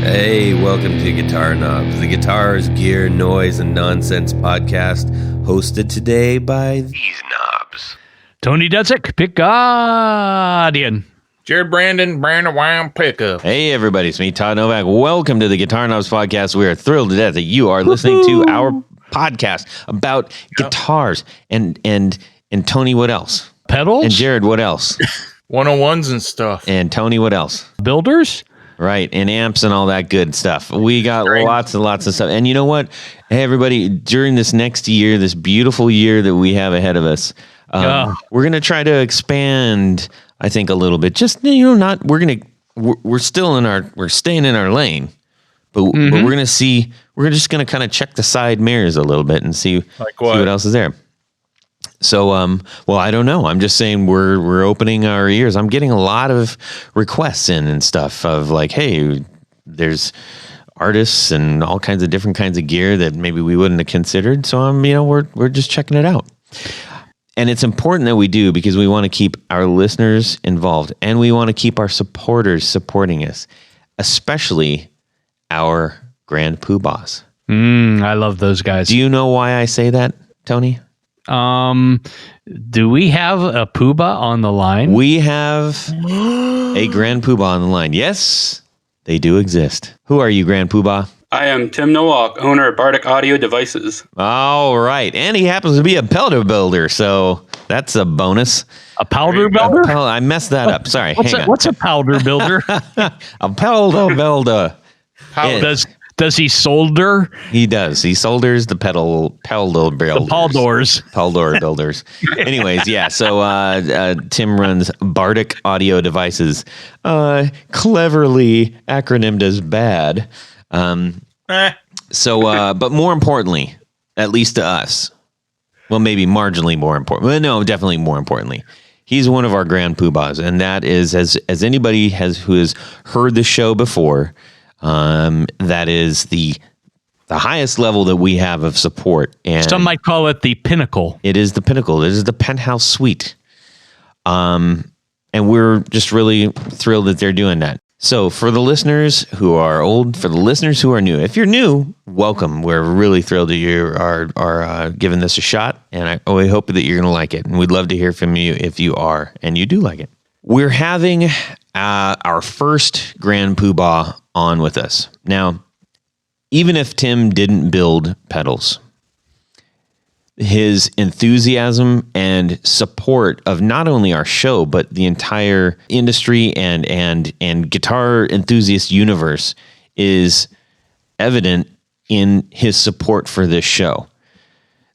Hey, welcome to Guitar Knobs, the guitars, gear, noise, and nonsense podcast, hosted today by these knobs. Tony Dudzik, pick Guardian. Jared Brandon Wow Pickup. Hey everybody, it's me, Todd Novak. Welcome to the Guitar Knobs podcast. We are thrilled to death that you are listening to our podcast about guitars. And Tony, what else? Pedals? And Jared, what else? 101s and stuff. And Tony, what else? Builders? Right, and amps and all that good stuff. We got lots and lots of stuff. And you know what? Hey, everybody, during this next year, this beautiful year that we have ahead of us, we're going to try to expand, I think, a little bit. Just, we're still we're staying in our lane, but we're just going to kind of check the side mirrors a little bit and see what else is there. So, well, I don't know. I'm just saying we're opening our ears. I'm getting a lot of requests in and stuff of like, hey, there's artists and all kinds of different kinds of gear that maybe we wouldn't have considered. So we're just checking it out. And it's important that we do because we want to keep our listeners involved and we want to keep our supporters supporting us, especially our Grand Poohbahs. I love those guys. Do you know why I say that, Tony? Do we have a Poohbah on the line? We have a Grand Poohbah on the line. Yes, they do exist. Who are you, Grand Poohbah? I am Tim Nowak, owner of Bardic Audio Devices. All right. And he happens to be a powder builder, so that's a bonus. A powder builder? I messed that up. Sorry. What's a powder builder? A powder builder. Does he solder? He does. He solders the pedal builders. The Paldor builders. Anyways, yeah. So Tim runs Bardic Audio Devices, cleverly acronymed as BAD. But more importantly, at least to us, well, maybe marginally more important. Well, no, definitely more importantly, he's one of our Grand Poohbahs, and that is as anybody who has heard the show before. That is the highest level that we have of support. And some might call it the pinnacle. It is the pinnacle. It is the penthouse suite. And we're just really thrilled that they're doing that. So for the listeners who are old, for the listeners who are new, if you're new, welcome. We're really thrilled that you are giving this a shot. And we hope that you're going to like it. And we'd love to hear from you if you are and you do like it. We're having our first Grand Poohbah on with us. Now, even if Tim didn't build pedals, his enthusiasm and support of not only our show, but the entire industry and guitar enthusiast universe is evident in his support for this show.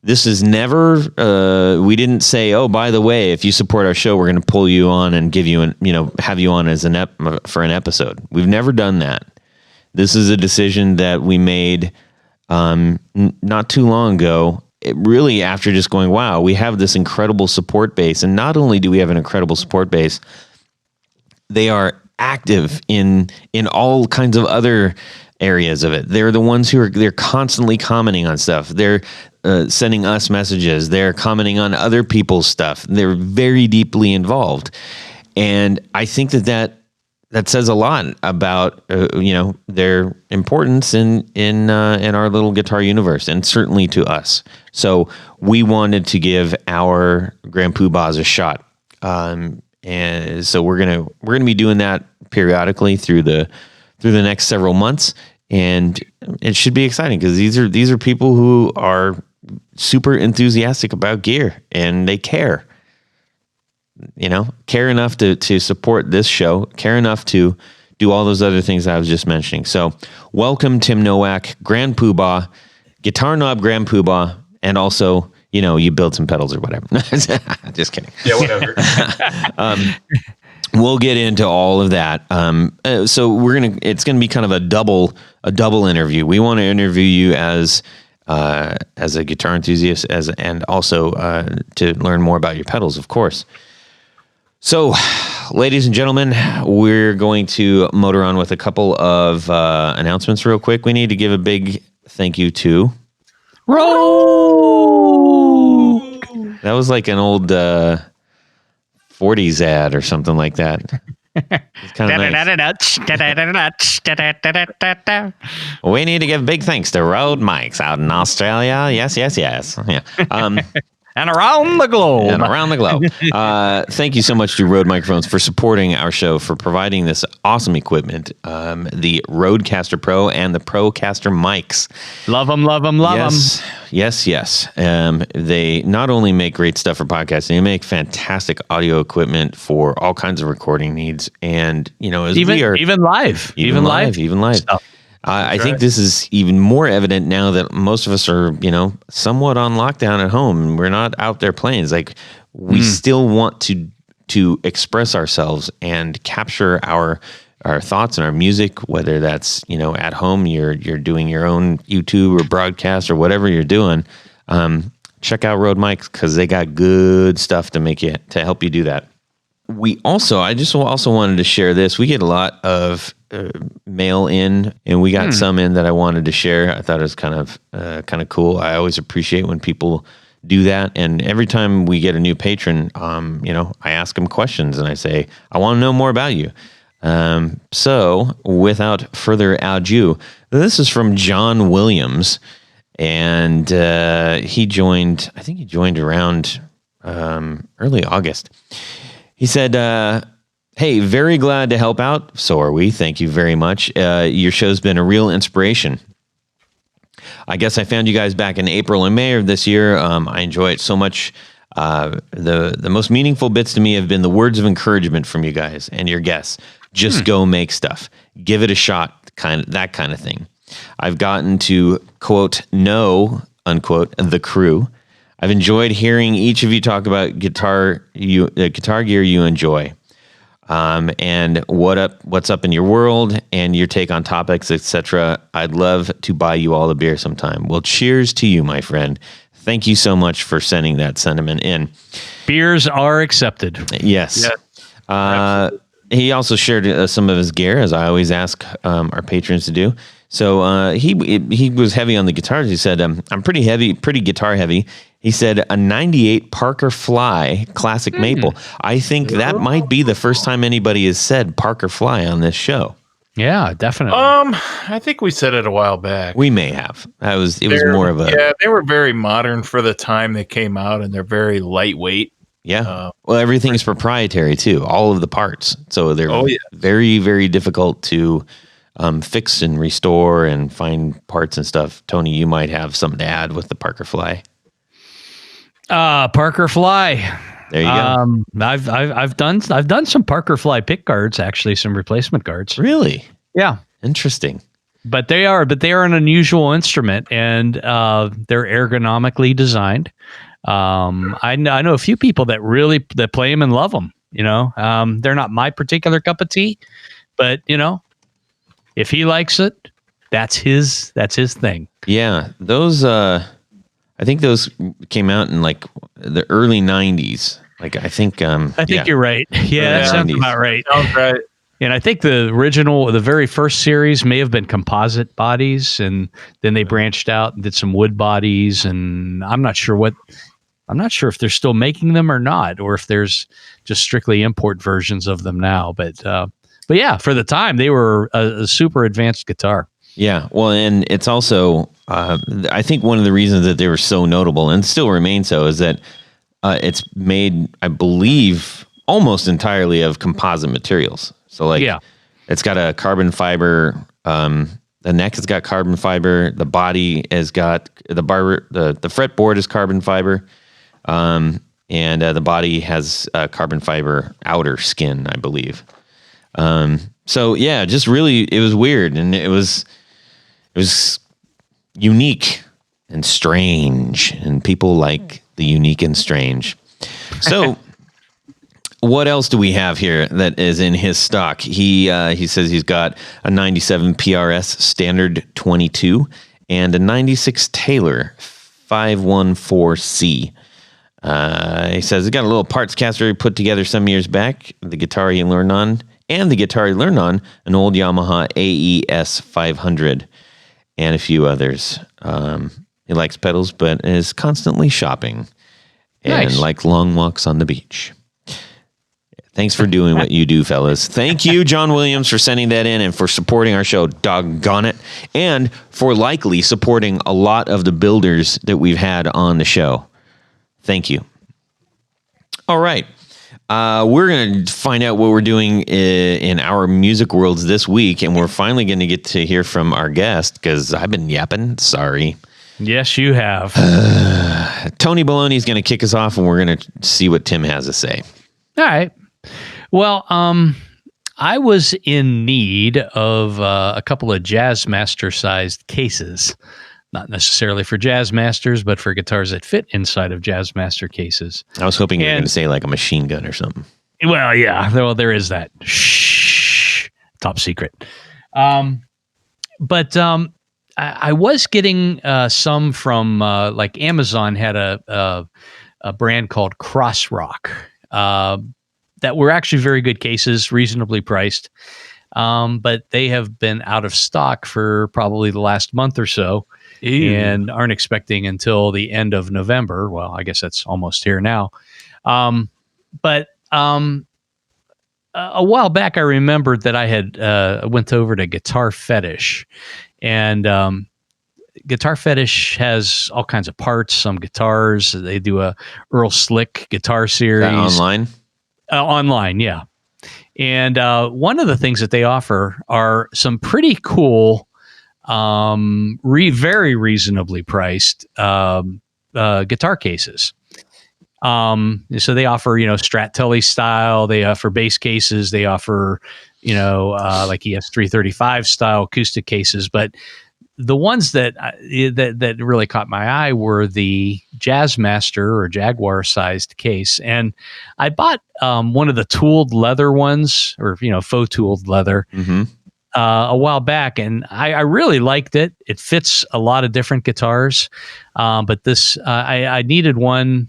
This is never, we didn't say, oh, by the way, if you support our show, we're going to pull you on and give you have you on as for an episode. We've never done that. This is a decision that we made not too long ago. It really, after just going, wow, we have this incredible support base. And not only do we have an incredible support base, they are active in all kinds of other areas of it. They're the ones they're constantly commenting on stuff. They're sending us messages. They're commenting on other people's stuff. They're very deeply involved. And I think that says a lot about their importance in our little guitar universe, and certainly to us. So we wanted to give our Grand Poohbahs a shot, and so we're gonna be doing that periodically through the next several months, and it should be exciting because these are people who are super enthusiastic about gear and they care. Care enough to support this show, care enough to do all those other things I was just mentioning. So welcome, Tim Nowak, Grand Poohbah, Guitar Knob Grand Poohbah, and also, you build some pedals or whatever. Just kidding. Yeah, whatever. We'll get into all of that. So it's going to be kind of a double interview. We want to interview you as a guitar enthusiast and also to learn more about your pedals, of course. So, ladies and gentlemen, we're going to motor on with a couple of announcements real quick. We need to give a big thank you to Rogue. That was like an old 40s ad or something like that. It's kind of nice. We need to give big thanks to Rode mics out in Australia. Yes. Yeah. And around the globe. Thank you so much to Rode Microphones for supporting our show, for providing this awesome equipment, the Rodecaster Pro and the Procaster mics. Love them. Yes. They not only make great stuff for podcasting, they make fantastic audio equipment for all kinds of recording needs. And, as even live. Stuff. I think this is even more evident now that most of us are, somewhat on lockdown at home. We're not out there playing. It's like we still want to express ourselves and capture our thoughts and our music, whether that's, at home, you're doing your own YouTube or broadcast or whatever you're doing. Check out Rode Mics because they got good stuff to help you do that. I just also wanted to share this. We get a lot of mail in, and we got some in that I wanted to share. I thought it was kind of cool. I always appreciate when people do that. And every time we get a new patron, I ask them questions and I say, I want to know more about you. So without further ado, this is from John Williams, and he joined around early August. He said, hey, very glad to help out. So are we. Thank you very much. Your show's been a real inspiration. I guess I found you guys back in April and May of this year. I enjoy it so much. The most meaningful bits to me have been the words of encouragement from you guys and your guests. Just go make stuff. Give it a shot, that kind of thing. I've gotten to, quote, know, unquote, the crew. I've enjoyed hearing each of you talk about guitar gear you enjoy, and what's up in your world and your take on topics, etc. I'd love to buy you all a beer sometime. Well, cheers to you, my friend. Thank you so much for sending that sentiment in. Beers are accepted. Yes. He also shared some of his gear, as I always ask our patrons to do. So he was heavy on the guitars. He said, I'm pretty guitar heavy. He said a 98 Parker Fly Classic Maple. I think that might be the first time anybody has said Parker Fly on this show. Yeah, definitely. I think we said it a while back. We may have. It was more of a... Yeah, they were very modern for the time they came out, and they're very lightweight. Yeah. Well, everything is proprietary, too. All of the parts. So they're very, very difficult to fix and restore and find parts and stuff. Tony, you might have something to add with the Parker Fly. Parker Fly. There you go. I've done some Parker Fly pick guards, actually, some replacement guards. Really? Yeah. Interesting. But they are an unusual instrument, and they're ergonomically designed. I know a few people that play them and love them. They're not my particular cup of tea, but if he likes it, that's his thing. Yeah, those. I think those came out in like the early 90s. Like I think you're right. Yeah, that sounds about right. Sounds right. And I think the very first series may have been composite bodies, and then they branched out and did some wood bodies. And I'm not sure if they're still making them or not, or if there's just strictly import versions of them now. But yeah, for the time, they were a super advanced guitar. Yeah, well, and it's also, I think one of the reasons that they were so notable and still remain so is that it's made, I believe, almost entirely of composite materials. So, it's got a carbon fiber. The neck has got carbon fiber. The body has got the fretboard is carbon fiber, and the body has carbon fiber outer skin, I believe. So yeah, just really, it was weird, and it was unique and strange, and people like the unique and strange. So what else do we have here that is in his stock? He says he's got a 97 PRS Standard 22 and a 96 Taylor 514C. He says he got a little parts caster he put together some years back, the guitar he learned on, an old Yamaha AES 500, and a few others. He likes pedals, but is constantly shopping and like long walks on the beach. Thanks for doing what you do, fellas. Thank you, John Williams, for sending that in and for supporting our show. Doggone it. And for likely supporting a lot of the builders that we've had on the show. Thank you. All right. We're going to find out what we're doing in our music worlds this week. And we're finally going to get to hear from our guest because I've been yapping. Sorry. Yes, you have. Tony Baloney is going to kick us off and we're going to see what Tim has to say. All right. Well, I was in need of a couple of Jazzmaster-sized cases. Not necessarily for Jazzmasters, but for guitars that fit inside of Jazzmaster cases. I was hoping you were going to say like a machine gun or something. Well, yeah. Well, there is that. Shh. Top secret. But I was getting some from like Amazon had a brand called Crossrock that were actually very good cases, reasonably priced. But they have been out of stock for probably the last month or so. Ew. And aren't expecting until the end of November. Well, I guess that's almost here now. But a while back, I remembered that I had went over to Guitar Fetish. And Guitar Fetish has all kinds of parts, some guitars. They do a Earl Slick guitar series. Is that online? Online, yeah. And one of the things that they offer are some pretty cool, very reasonably priced guitar cases. So they offer, Strat Telly style. They offer bass cases. They offer, like ES335 style acoustic cases. But the ones that really caught my eye were the Jazzmaster or Jaguar sized case. And I bought one of the tooled leather ones, or faux tooled leather, a while back, and I really liked it. It fits a lot of different guitars, but this I needed one.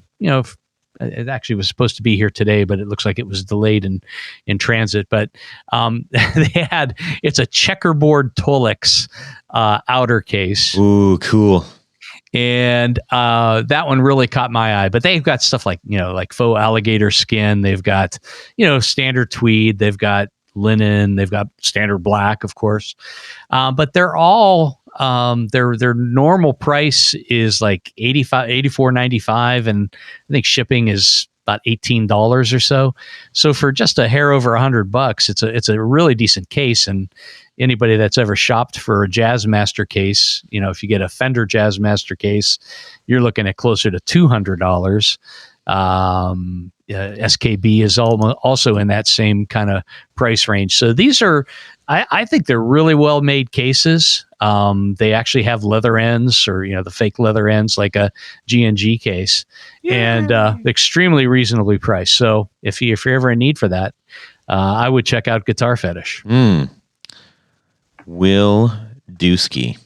It actually was supposed to be here today, but it looks like it was delayed in transit. But it's a checkerboard Tolex outer case. Ooh, cool. And that one really caught my eye. But they've got stuff like faux alligator skin. They've got standard tweed. They've got linen. They've got standard black, of course. But they're all their normal price is like $84.95, and I think shipping is about $18 or so. So for just a hair over $100, it's a really decent case. And anybody that's ever shopped for a Jazzmaster case, if you get a Fender Jazzmaster case, you're looking at closer to $200. SKB is also in that same kind of price range. So these are, I think they're really well made cases. They actually have leather ends, or the fake leather ends, like a G&G case, and extremely reasonably priced. So if you're ever in need for that, I would check out Guitar Fetish. Will Dudzik.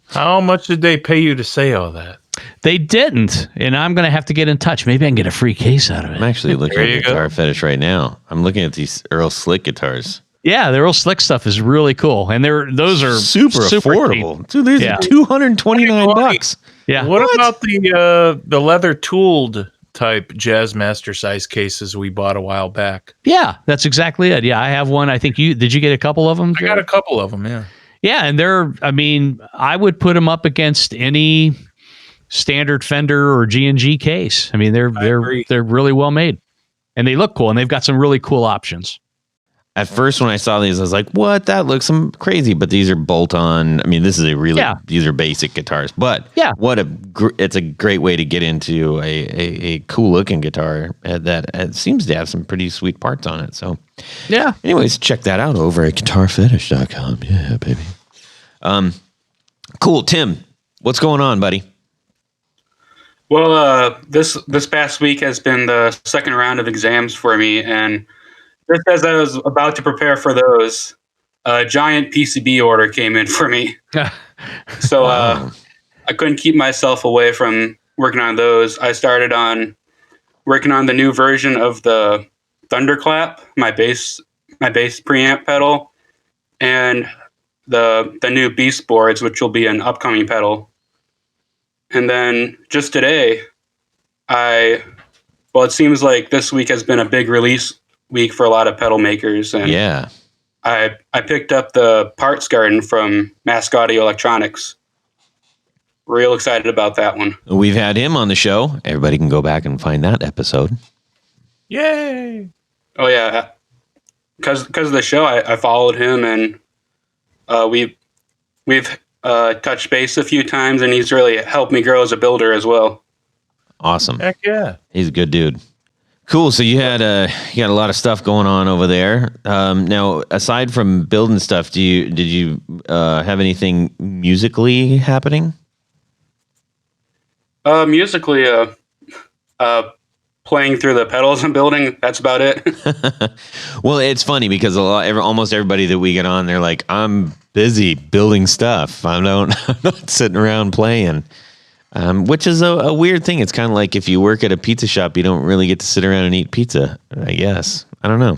How much did they pay you to say all that? They didn't, and I'm going to have to get in touch. Maybe I can get a free case out of it. I'm actually looking at Guitar Fetish right now. I'm looking at these Earl Slick guitars. Yeah, the Earl Slick stuff is really cool, and those are super affordable. Cheap. Dude, these are $229. Yeah. What about the leather tooled type Jazzmaster size cases we bought a while back? Yeah, that's exactly it. Yeah, I have one. I think did you get a couple of them? I got a couple of them. Yeah. Yeah, and I would put them up against any standard Fender or G&G case. I mean, they're really well made, and they look cool, and they've got some really cool options. At first, when I saw these, I was like, "What? That looks some crazy." But these are bolt-on. I mean, this is these are basic guitars. But it's a great way to get into a cool-looking guitar that seems to have some pretty sweet parts on it. So, yeah. Anyways, check that out over at guitarfetish.com. Yeah, baby. Cool, Tim. What's going on, buddy? Well, this past week has been the second round of exams for me, and just as I was about to prepare for those, a giant PCB order came in for me. So I couldn't keep myself away from working on those. I started on working on the new version of the Thunderclap, my bass preamp pedal, and the new Beast boards, which will be an upcoming pedal. And then just today, it seems like this week has been a big release week for a lot of pedal makers. And Yeah. I picked up the Parts Garden from Mask Audio Electronics. Real excited about that one. We've had him on the show. Everybody can go back and find that episode. Yay! Oh yeah, because of the show, I followed him, and we've touched base a few times, and he's really helped me grow as a builder as well. Awesome. Heck yeah. He's a good dude. Cool. So you had a lot of stuff going on over there. Now, aside from building stuff, did you have anything musically happening? Musically, playing through the pedals and building. That's about it. Well, it's funny because almost everybody that we get on, they're like, "I'm busy building stuff. I'm not sitting around playing." Which is a weird thing. It's kind of like if you work at a pizza shop, you don't really get to sit around and eat pizza, I guess. I don't know.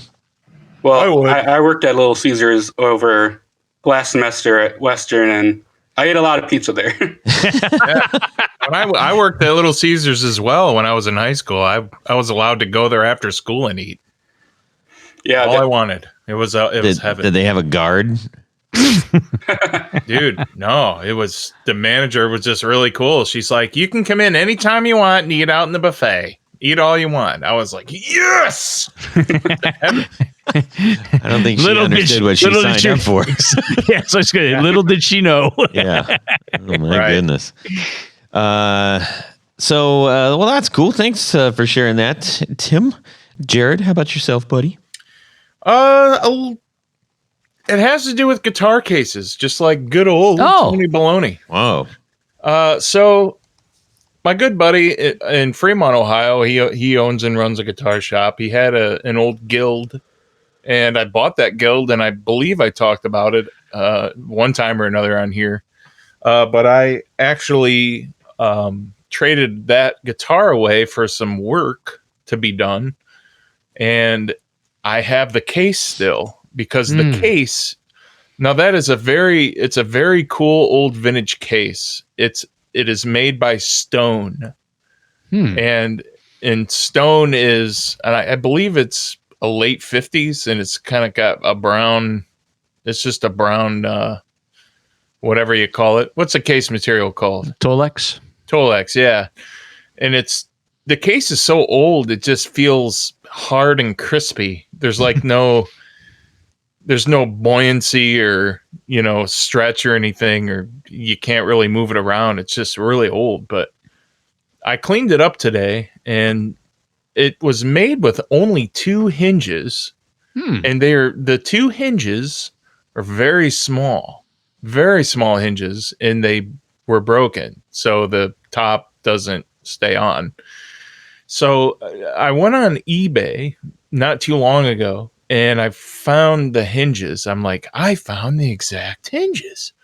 Well, I worked at Little Caesars over last semester at Western, and I ate a lot of pizza there. I worked at Little Caesars as well when I was in high school. I was allowed to go there after school and eat. Yeah, all I wanted. It was heaven. Did they have a guard? Dude, no. It was the manager was just really cool. She's like, "You can come in anytime you want and eat out in the buffet. Eat all you want." I was like, "Yes!" I don't think she understood what she signed up for. Yeah, so it's good. Little did she know. Yeah. Oh my goodness. Well, that's cool. Thanks for sharing that, Tim. Jared, how about yourself, buddy? It has to do with guitar cases, just like good old Tony Baloney. Whoa. So my good buddy in Fremont, Ohio, he owns and runs a guitar shop. He had an old Guild, and I bought that Guild, and I believe I talked about it one time or another on here. But I actually traded that guitar away for some work to be done, and I have the case still. Because the case, now that is it's a very cool old vintage case. It is made by Stone, and Stone is, and I believe it's a late 50s, and it's kind of got a brown. It's just a brown, whatever you call it. What's the case material called? Tolex. Tolex, yeah. And the case is so old, it just feels hard and crispy. There's like there's no buoyancy or, stretch or anything, or you can't really move it around. It's just really old. But I cleaned it up today, and it was made with only 2 hinges. And the 2 hinges are very small hinges, and they were broken. So the top doesn't stay on. So I went on eBay not too long ago, and I found the hinges. I'm like, I found the exact hinges.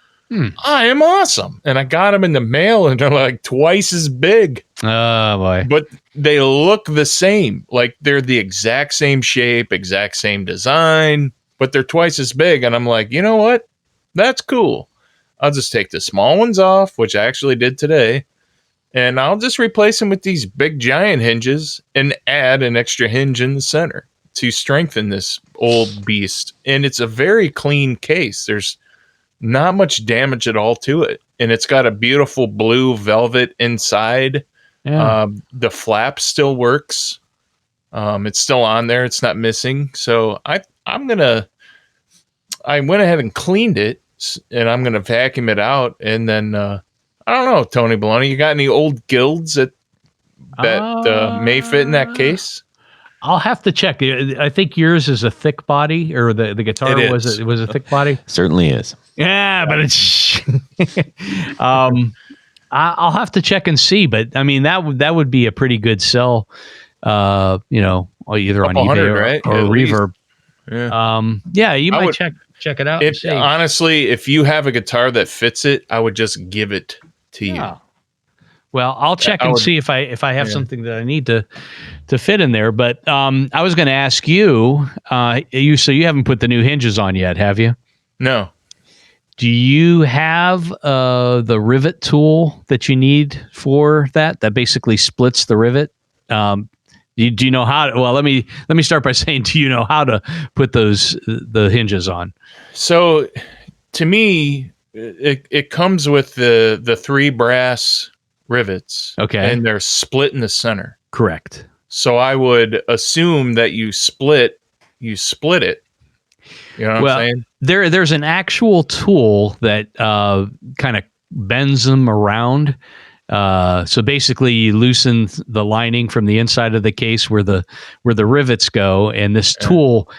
I am awesome. And I got them in the mail, and they're like twice as big. Oh, boy. But they look the same. Like they're the exact same shape, exact same design, but they're twice as big. And I'm like, you know what? That's cool. I'll just take the small ones off, which I actually did today, and I'll just replace them with these big giant hinges and add an extra hinge in the center to strengthen this old beast. And it's a very clean case. There's not much damage at all to it. And it's got a beautiful blue velvet inside. Yeah. The flap still works. It's still on there. It's not missing. So I went ahead and cleaned it, and I'm going to vacuum it out. And then, I don't know, Tony Baloney, you got any old Guilds that may fit in that case? I'll have to check. I think yours is a thick body, or the guitar was a thick body. Certainly is. Yeah, but it's. I'll have to check and see, but I mean that would be a pretty good sell. Either on eBay or Reverb. Yeah. You might check it out. Honestly, if you have a guitar that fits it, I would just give it to you. Well, I'll check and see if I have something that I need to fit in there. But I was going to ask you, so you haven't put the new hinges on yet, have you? No. Do you have the rivet tool that you need for that basically splits the rivet? Do you know how to, well, let me start by saying, do you know how to put the hinges on? So to me, it comes with the 3 brass rivets. Okay. And they're split in the center. Correct. So I would assume that you split it. You know what I'm saying? There's an actual tool that kind of bends them around. So basically you loosen the lining from the inside of the case where the rivets go, and this tool,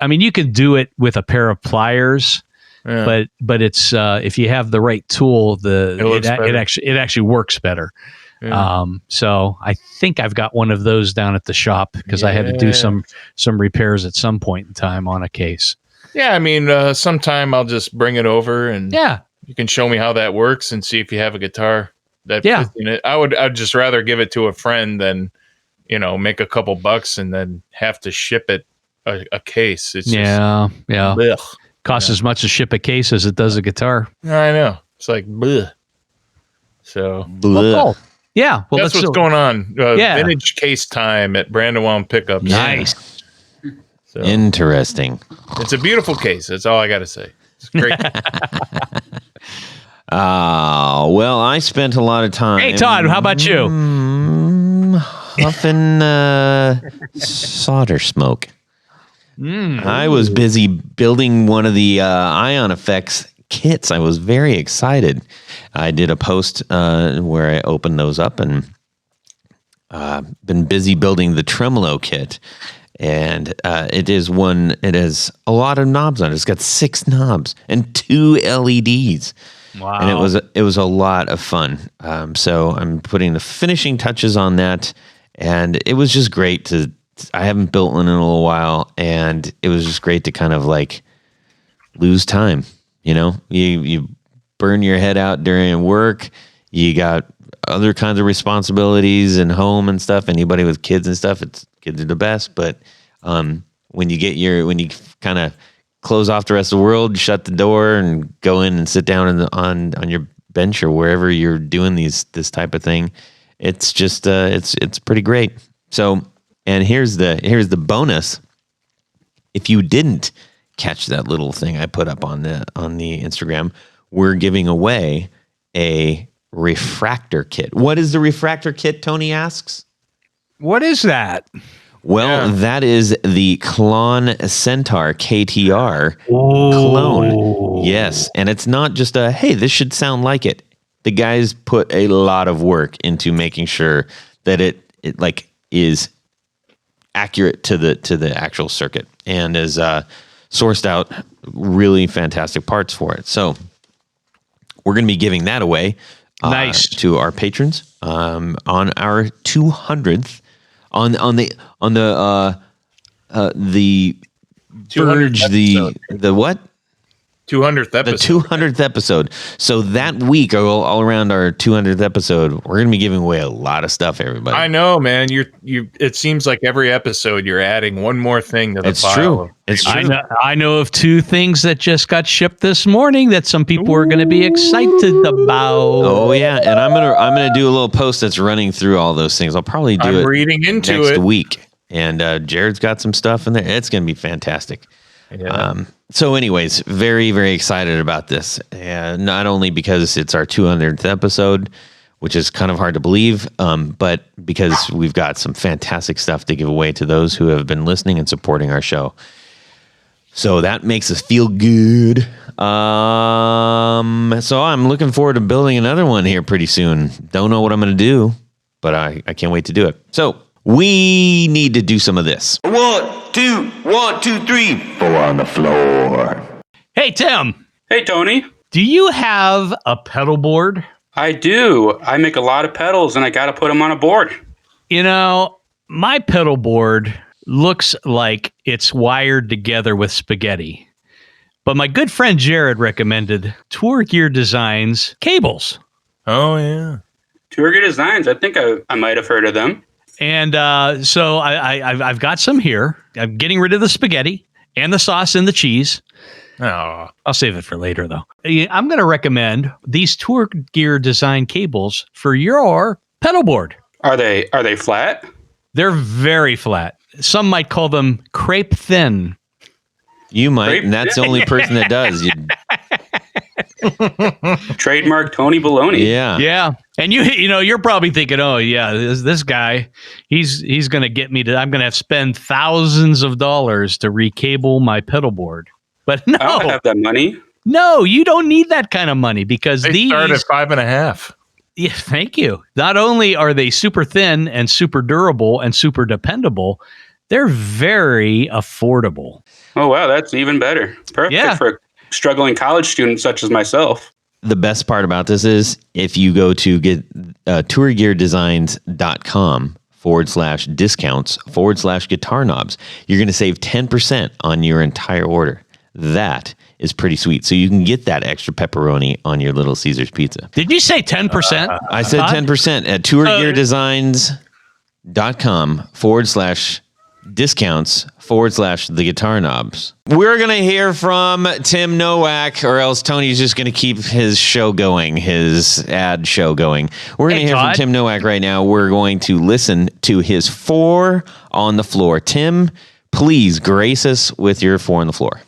I mean, you can do it with a pair of pliers, but it's if you have the right tool, it actually works better. Yeah. So I think I've got one of those down at the shop because I had to do some repairs at some point in time on a case. Yeah, I mean, sometime I'll just bring it over and you can show me how that works and see if you have a guitar that fits in it. I'd just rather give it to a friend than, make a couple bucks and then have to ship it a case. It's just, blech. Costs as much to ship a case as it does a guitar. I know. It's like, bleh. So, well, yeah. Well, that's what's going on. Vintage case time at Brandywine Pickups. Nice. So, interesting. It's a beautiful case. That's all I got to say. It's great. Well, I spent a lot of time. Hey, Todd, how about you? Huffing solder smoke. I was busy building one of the Ion Effects kits. I was very excited. I did a post where I opened those up and been busy building the tremolo kit. And it has a lot of knobs on it. It's got 6 knobs and 2 LEDs. Wow. And it was a lot of fun. So I'm putting the finishing touches on that, and it was just great I haven't built one in a little while, and it was just great to kind of like lose time. You burn your head out during work. You got other kinds of responsibilities and home and stuff. Anybody with kids and stuff, kids are the best. But when you kind of close off the rest of the world, shut the door, and go in and sit down on your bench or wherever you're doing this type of thing, it's just it's pretty great. So, and here's the bonus. If you didn't catch that little thing I put up on the Instagram, we're giving away a refractor kit. What is the refractor kit, Tony asks? What is that? Well, that is the Klon Centaur KTR clone. Yes, and it's not just hey, this should sound like it. The guys put a lot of work into making sure that it is accurate to the actual circuit, and is sourced out really fantastic parts for it. So we're going to be giving that away to our patrons on our 200th on the Verge, the what? 200th episode. The 200th episode. So that week, all around our 200th episode, we're going to be giving away a lot of stuff, everybody. I know, man. It seems like every episode you're adding one more thing to the it's file. True. It's true. I know of 2 things that just got shipped this morning that some people are going to be excited about. Oh yeah, and I'm gonna do a little post that's running through all those things. I'll probably do it reading into next week. And Jared's got some stuff in there. It's going to be fantastic. Yeah. So anyways, very, very excited about this. Not only because it's our 200th episode, which is kind of hard to believe, but because we've got some fantastic stuff to give away to those who have been listening and supporting our show. So that makes us feel good. So I'm looking forward to building another one here pretty soon. Don't know what I'm going to do, but I can't wait to do it. So we need to do some of this. 1, 2, 3, 4 on the floor. Hey, Tim. Hey, Tony. Do you have a pedal board? I do. I make a lot of pedals, and I got to put them on a board. My pedal board looks like it's wired together with spaghetti. But my good friend Jared recommended Tour Gear Designs cables. Oh, yeah. Tour Gear Designs. I think I might have heard of them. And so I've got some here. I'm getting rid of the spaghetti and the sauce and the cheese. Oh. I'll save it for later, though. I'm going to recommend these Tour Gear Design cables for your pedal board. Are they flat? They're very flat. Some might call them crepe thin. You might, and that's the only person that does. Trademark Tony Baloney. Yeah. Yeah. And you're probably thinking, oh yeah, this guy, he's going to get me to, I'm going to have to spend thousands of dollars to recable my pedal board. But no, I don't have that money. No, you don't need that kind of money because They these start at 5.5. Yeah, thank you. Not only are they super thin and super durable and super dependable, they're very affordable. Oh, wow. That's even better. Perfect for struggling college students such as myself. The best part about this is if you go to get tourgeardesigns.com/discounts/guitar knobs, you're going to save 10% on your entire order. That is pretty sweet. So you can get that extra pepperoni on your Little Caesars pizza. Did you say 10%? I said 10% at tourgeardesigns.com/discounts/the guitar knobs. We're going to hear from Tim Nowak, or else Tony's just going to keep his show going, his ad show going. We're going to hear Todd. from Tim Nowak right now. We're going to listen to his 4 on the floor. Tim, please grace us with your 4 on the floor.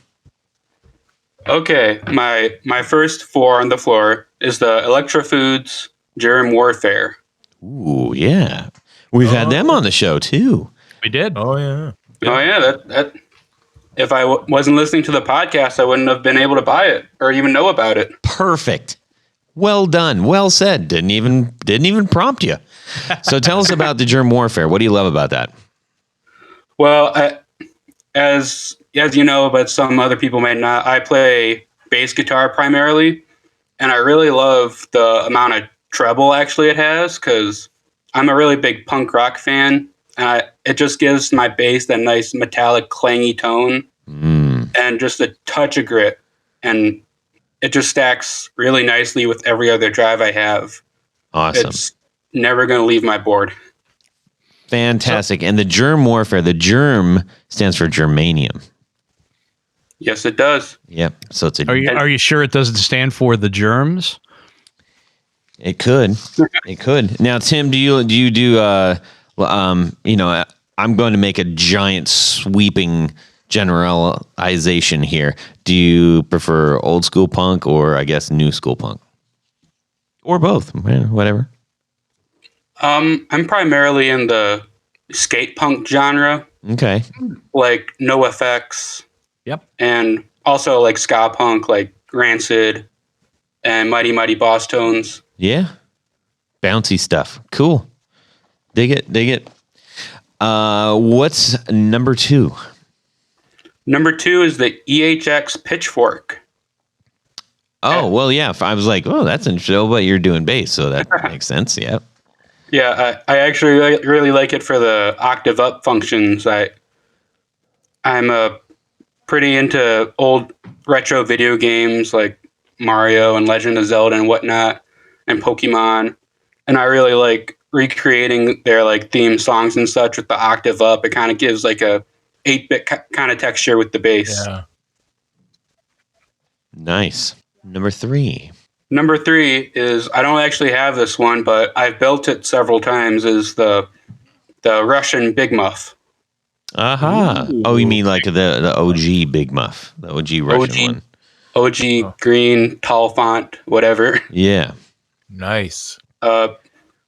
Okay, my first 4 on the floor is the Electro Foods Germ Warfare. Ooh, yeah. We've had them on the show, too. We did. Oh, yeah. Oh yeah, that if I wasn't listening to the podcast, I wouldn't have been able to buy it or even know about it. Perfect. Well done. Well said. Didn't even prompt you. So tell us about the Germ Warfare. What do you love about that? Well, as you know, but some other people may not, I play bass guitar primarily, and I really love the amount of treble actually it has because I'm a really big punk rock fan, and it just gives my bass that nice metallic clangy tone and just a touch of grit, and it just stacks really nicely with every other drive I have. Awesome. It's never going to leave my board. Fantastic. And the Germ Warfare, the germ stands for germanium. Yes, it does. Yep. So it's Are you sure it doesn't stand for the germs? It could. It could. Now, Tim, do you I'm going to make a giant sweeping generalization here. Do you prefer old school punk or I guess new school punk? Or both, whatever. I'm primarily in the skate punk genre, Okay. like NoFX. Yep. And also like ska punk, like Rancid and Mighty Mighty Boss Tones. Yeah. Bouncy stuff. Cool. Dig it. What's number 2? Number 2 is the EHX Pitchfork. Oh, well, yeah. I was like, oh, that's interesting, but you're doing bass, so that makes sense. Yeah. Yeah, I actually really like it for the octave up functions. I'm pretty into old retro video games like Mario and Legend of Zelda and whatnot, and Pokemon, and I really like recreating their like theme songs and such with the octave up. It kind of gives like a 8-bit kind of texture with the bass. Yeah. Nice. Number 3. Number 3 is, I don't actually have this one, but I've built it several times, is the Russian Big Muff. Aha. Ooh. Oh, you mean like the OG Big Muff, the OG Russian one. OG green, tall font, whatever. Yeah. Nice.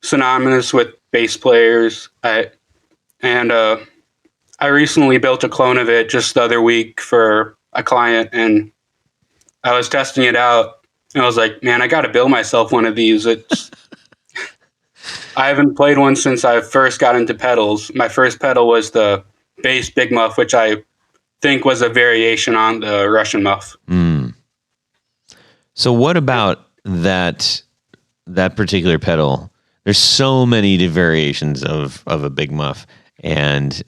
Synonymous with bass players. I recently built a clone of it just the other week for a client, and I was testing it out. And I was like, man, I got to build myself one of these. I haven't played one since I first got into pedals. My first pedal was the bass Big Muff, which I think was a variation on the Russian Muff. So what about that particular pedal? There's so many variations of a Big Muff, and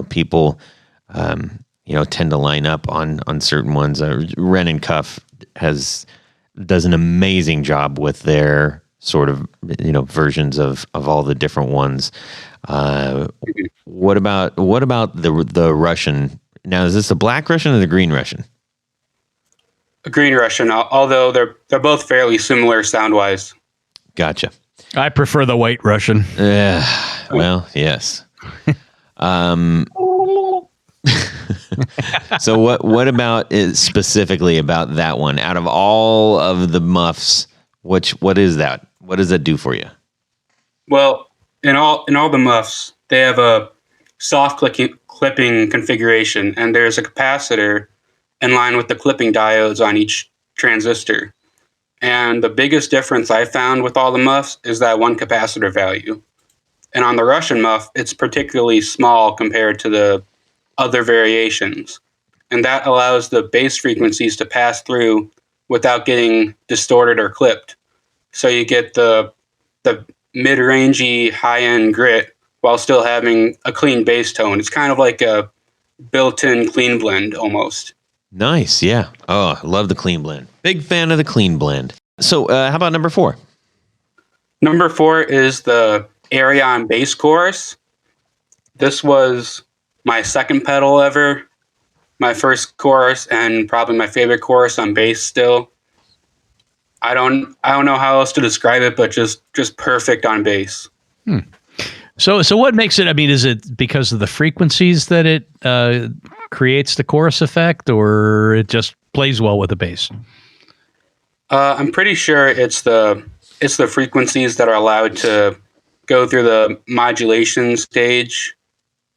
people tend to line up on certain ones. Ren and Cuff does an amazing job with their sort of versions of all the different ones. What about the Russian? Now, is this the black Russian or the green Russian? A green Russian, although they're both fairly similar sound wise. Gotcha. I prefer the white Russian. Well, yes. So what about is specifically about that one? Out of all of the muffs, what is that? What does that do for you? Well, in all the muffs, they have a soft clipping configuration, and there's a capacitor in line with the clipping diodes on each transistor. And the biggest difference I found with all the muffs is that one capacitor value. And on the Russian muff, it's particularly small compared to the other variations. And that allows the bass frequencies to pass through without getting distorted or clipped. So you get the mid-rangey, high-end grit while still having a clean bass tone. It's kind of like a built-in clean blend almost. Nice, yeah. Oh, I love the clean blend. Big fan of the clean blend. So how about number 4? Number 4 is the Arion bass chorus. This was my second pedal ever, my first chorus, and probably my favorite chorus on bass still. I don't know how else to describe it, but just perfect on bass. So what makes it? I mean, is it because of the frequencies that it creates the chorus effect, or it just plays well with the bass? I'm pretty sure it's the frequencies that are allowed to go through the modulation stage.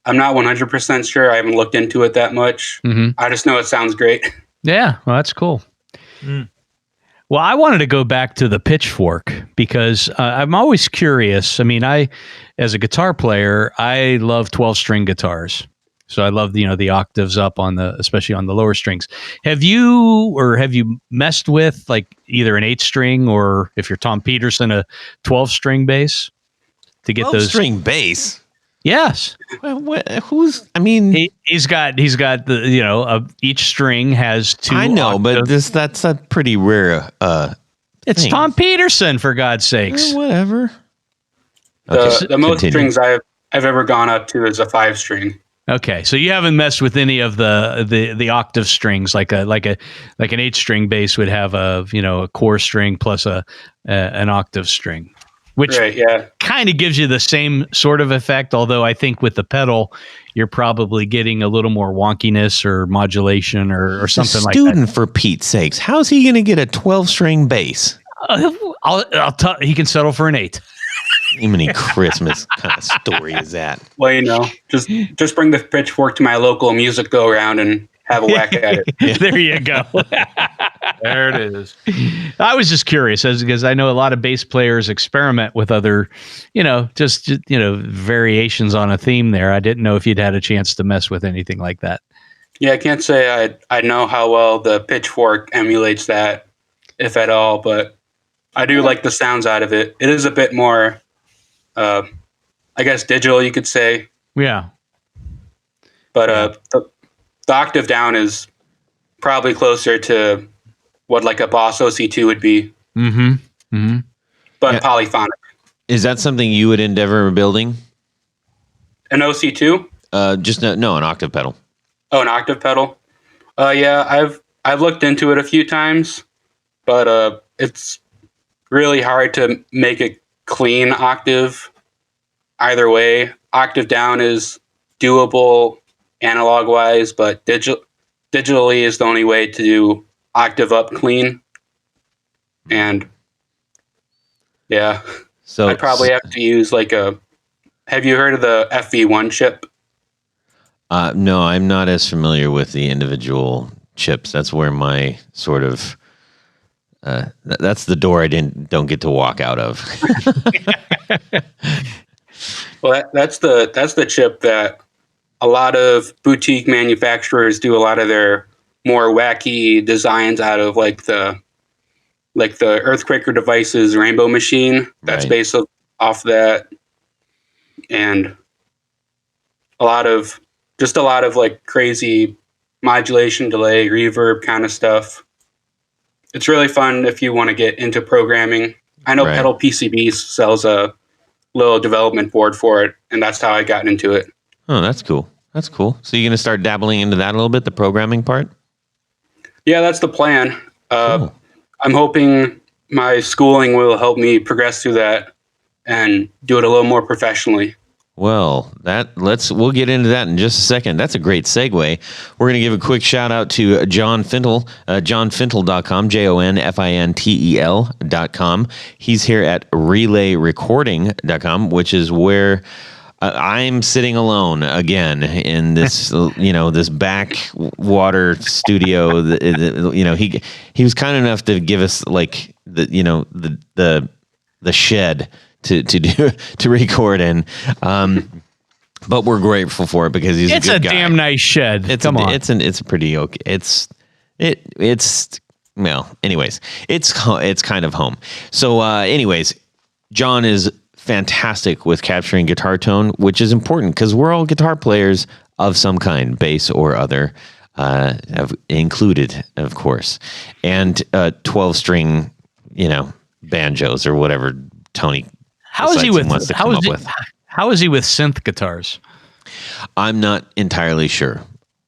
I'm not 100% sure. I haven't looked into it that much. Mm-hmm. I just know it sounds great. Yeah, well, that's cool. Well, I wanted to go back to the pitchfork because I'm always curious. I mean, as a guitar player, I love 12-string guitars. So I love, the octaves up especially on the lower strings. Have you messed with like either an 8-string or if you're Tom Peterson, a 12-string bass to get those 12-string bass? Yes. He's got the, each string has 2. I know, octaves. but that's a pretty rare it's thing. Tom Peterson, for God's sakes. Whatever. The most strings I've ever gone up to is a 5-string. Okay, so you haven't messed with any of the octave strings like an 8-string bass would have a core string plus an octave string, which kind of gives you the same sort of effect. Although I think with the pedal, you're probably getting a little more wonkiness or modulation or something like that. Student, for Pete's sakes, how's he going to get a 12-string bass? I'll tell he can settle for an 8. Mini Christmas kind of story is that? Well, just bring the pitchfork to my local music go around and have a whack at it. There you go. There it is. I was just curious because I know a lot of bass players experiment with other, variations on a theme there. I didn't know if you'd had a chance to mess with anything like that. Yeah, I can't say I know how well the pitchfork emulates that, if at all, but I do like the sounds out of it. It is a bit more, I guess, digital, you could say. Yeah. But the octave down is probably closer to what like a Boss OC2 would be. Mm-hmm. Mm-hmm. But polyphonic. Is that something you would endeavor building? An OC2? An octave pedal. Oh, an octave pedal? Yeah, I've looked into it a few times, but it's really hard to make a clean octave either way. Octave down is doable analog-wise, but digitally is the only way to do octave up clean. And yeah, so I'd probably have to use have you heard of the FV1 chip? No, I'm not as familiar with the individual chips. That's where my sort of that's the door I don't get to walk out of. Well, that's the chip that a lot of boutique manufacturers do a lot of their more wacky designs out of, like the Earthquaker Devices Rainbow Machine. That's based off that, and a lot of like crazy modulation, delay, reverb kind of stuff. It's really fun if you want to get into programming. I know Pedal PCB sells a little development board for it, and that's how I got into it. Oh, that's cool. That's cool. So you're going to start dabbling into that a little bit, the programming part? Yeah, that's the plan. Cool. I'm hoping my schooling will help me progress through that and do it a little more professionally. Well, we'll get into that in just a second. That's a great segue. We're going to give a quick shout out to John Fintel, johnfintel.com, JONFINTEL.com. He's here at relayrecording.com, which is where I'm sitting alone again in this, this backwater studio. He was kind enough to give us like the shed to record in. But we're grateful for it because he's a good guy. Damn nice shed. Come on. It's pretty okay. Anyways, it's kind of home. So anyways, John is fantastic with capturing guitar tone, which is important because we're all guitar players of some kind, bass or other, included, of course, and 12-string, banjos or whatever Tony. How is he with synth guitars? I'm not entirely sure.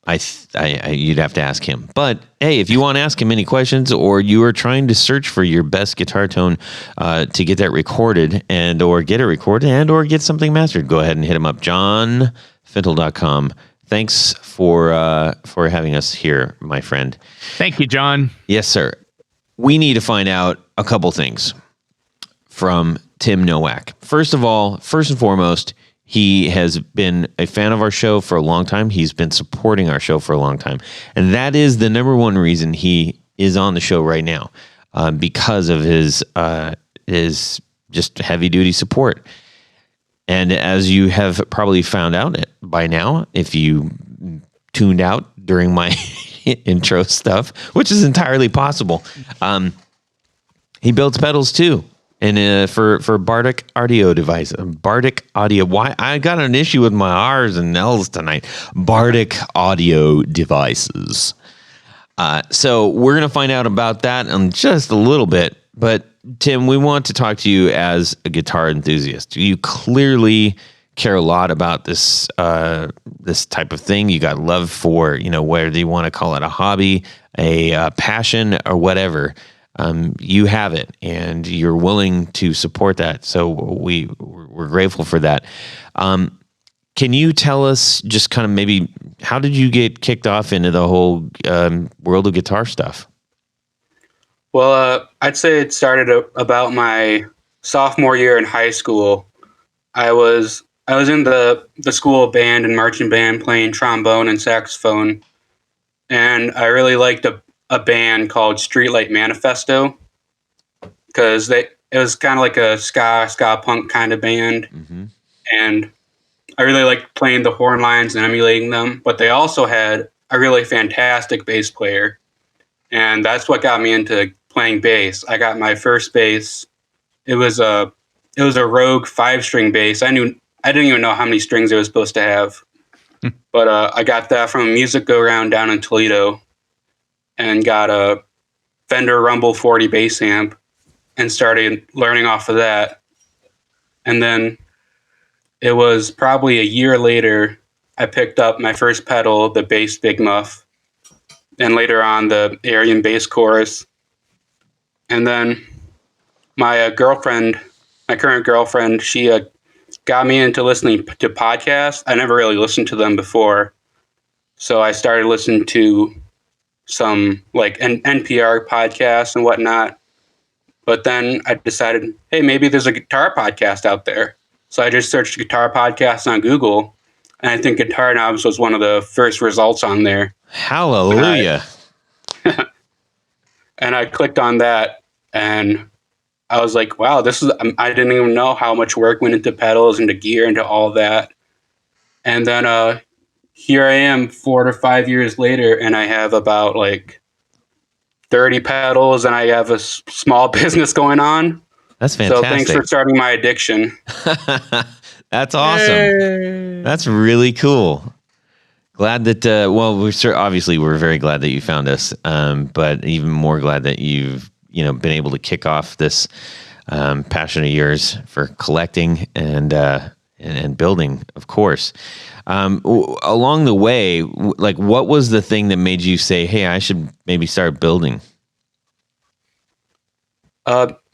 You'd have to ask him. But hey, if you want to ask him any questions, or you are trying to search for your best guitar tone to get that recorded or get something mastered, go ahead and hit him up, johnfintel.com. Thanks for having us here, my friend. Thank you, John. Yes, sir. We need to find out a couple things from Tim Nowak. First and foremost, he has been a fan of our show for a long time. He's been supporting our show for a long time. And that is the number one reason he is on the show right now, because of his just heavy-duty support. And as you have probably found out by now, if you tuned out during my intro stuff, which is entirely possible, he builds pedals too. And for Bardic Audio Devices, Bardic Audio. Why I got an issue with my R's and L's tonight. Bardic Audio Devices. So we're gonna find out about that in just a little bit. But Tim, we want to talk to you as a guitar enthusiast. You clearly care a lot about this type of thing. You got love for whether you want to call it a hobby, a passion, or whatever. You have it, and you're willing to support that. So we're grateful for that. Can you tell us just kind of maybe how did you get kicked off into the whole world of guitar stuff? Well, I'd say it started about my sophomore year in high school. I was in the school band and marching band playing trombone and saxophone, and I really liked a band called Streetlight Manifesto because it was kind of like a ska punk kind of band. Mm-hmm. And I really liked playing the horn lines and emulating them, but they also had a really fantastic bass player. And that's what got me into playing bass. I got my first bass. It was a Rogue 5-string bass. I didn't even know how many strings it was supposed to have. But I got that from a music go-round down in Toledo, and got a Fender Rumble 40 bass amp and started learning off of that. And then it was probably a year later, I picked up my first pedal, the bass Big Muff, and later on the Aryan bass chorus. And then my current girlfriend, she got me into listening to podcasts. I never really listened to them before. So I started listening to some like NPR podcasts and whatnot. But then I decided, hey, maybe there's a guitar podcast out there. So I just searched guitar podcasts on Google, and I think Guitar Knobs was one of the first results on there. Hallelujah. And I clicked on that, and I was like, wow, I didn't even know how much work went into pedals, into gear, into all that. And then here I am 4 to 5 years later, and I have about like 30 pedals, and I have a small business going on. That's fantastic. So thanks for starting my addiction. That's awesome. Yay. That's really cool. Glad that, we're very glad that you found us, but even more glad that you've, been able to kick off this passion of yours for collecting and building, of course. Along the way, like, what was the thing that made you say, hey, I should maybe start building?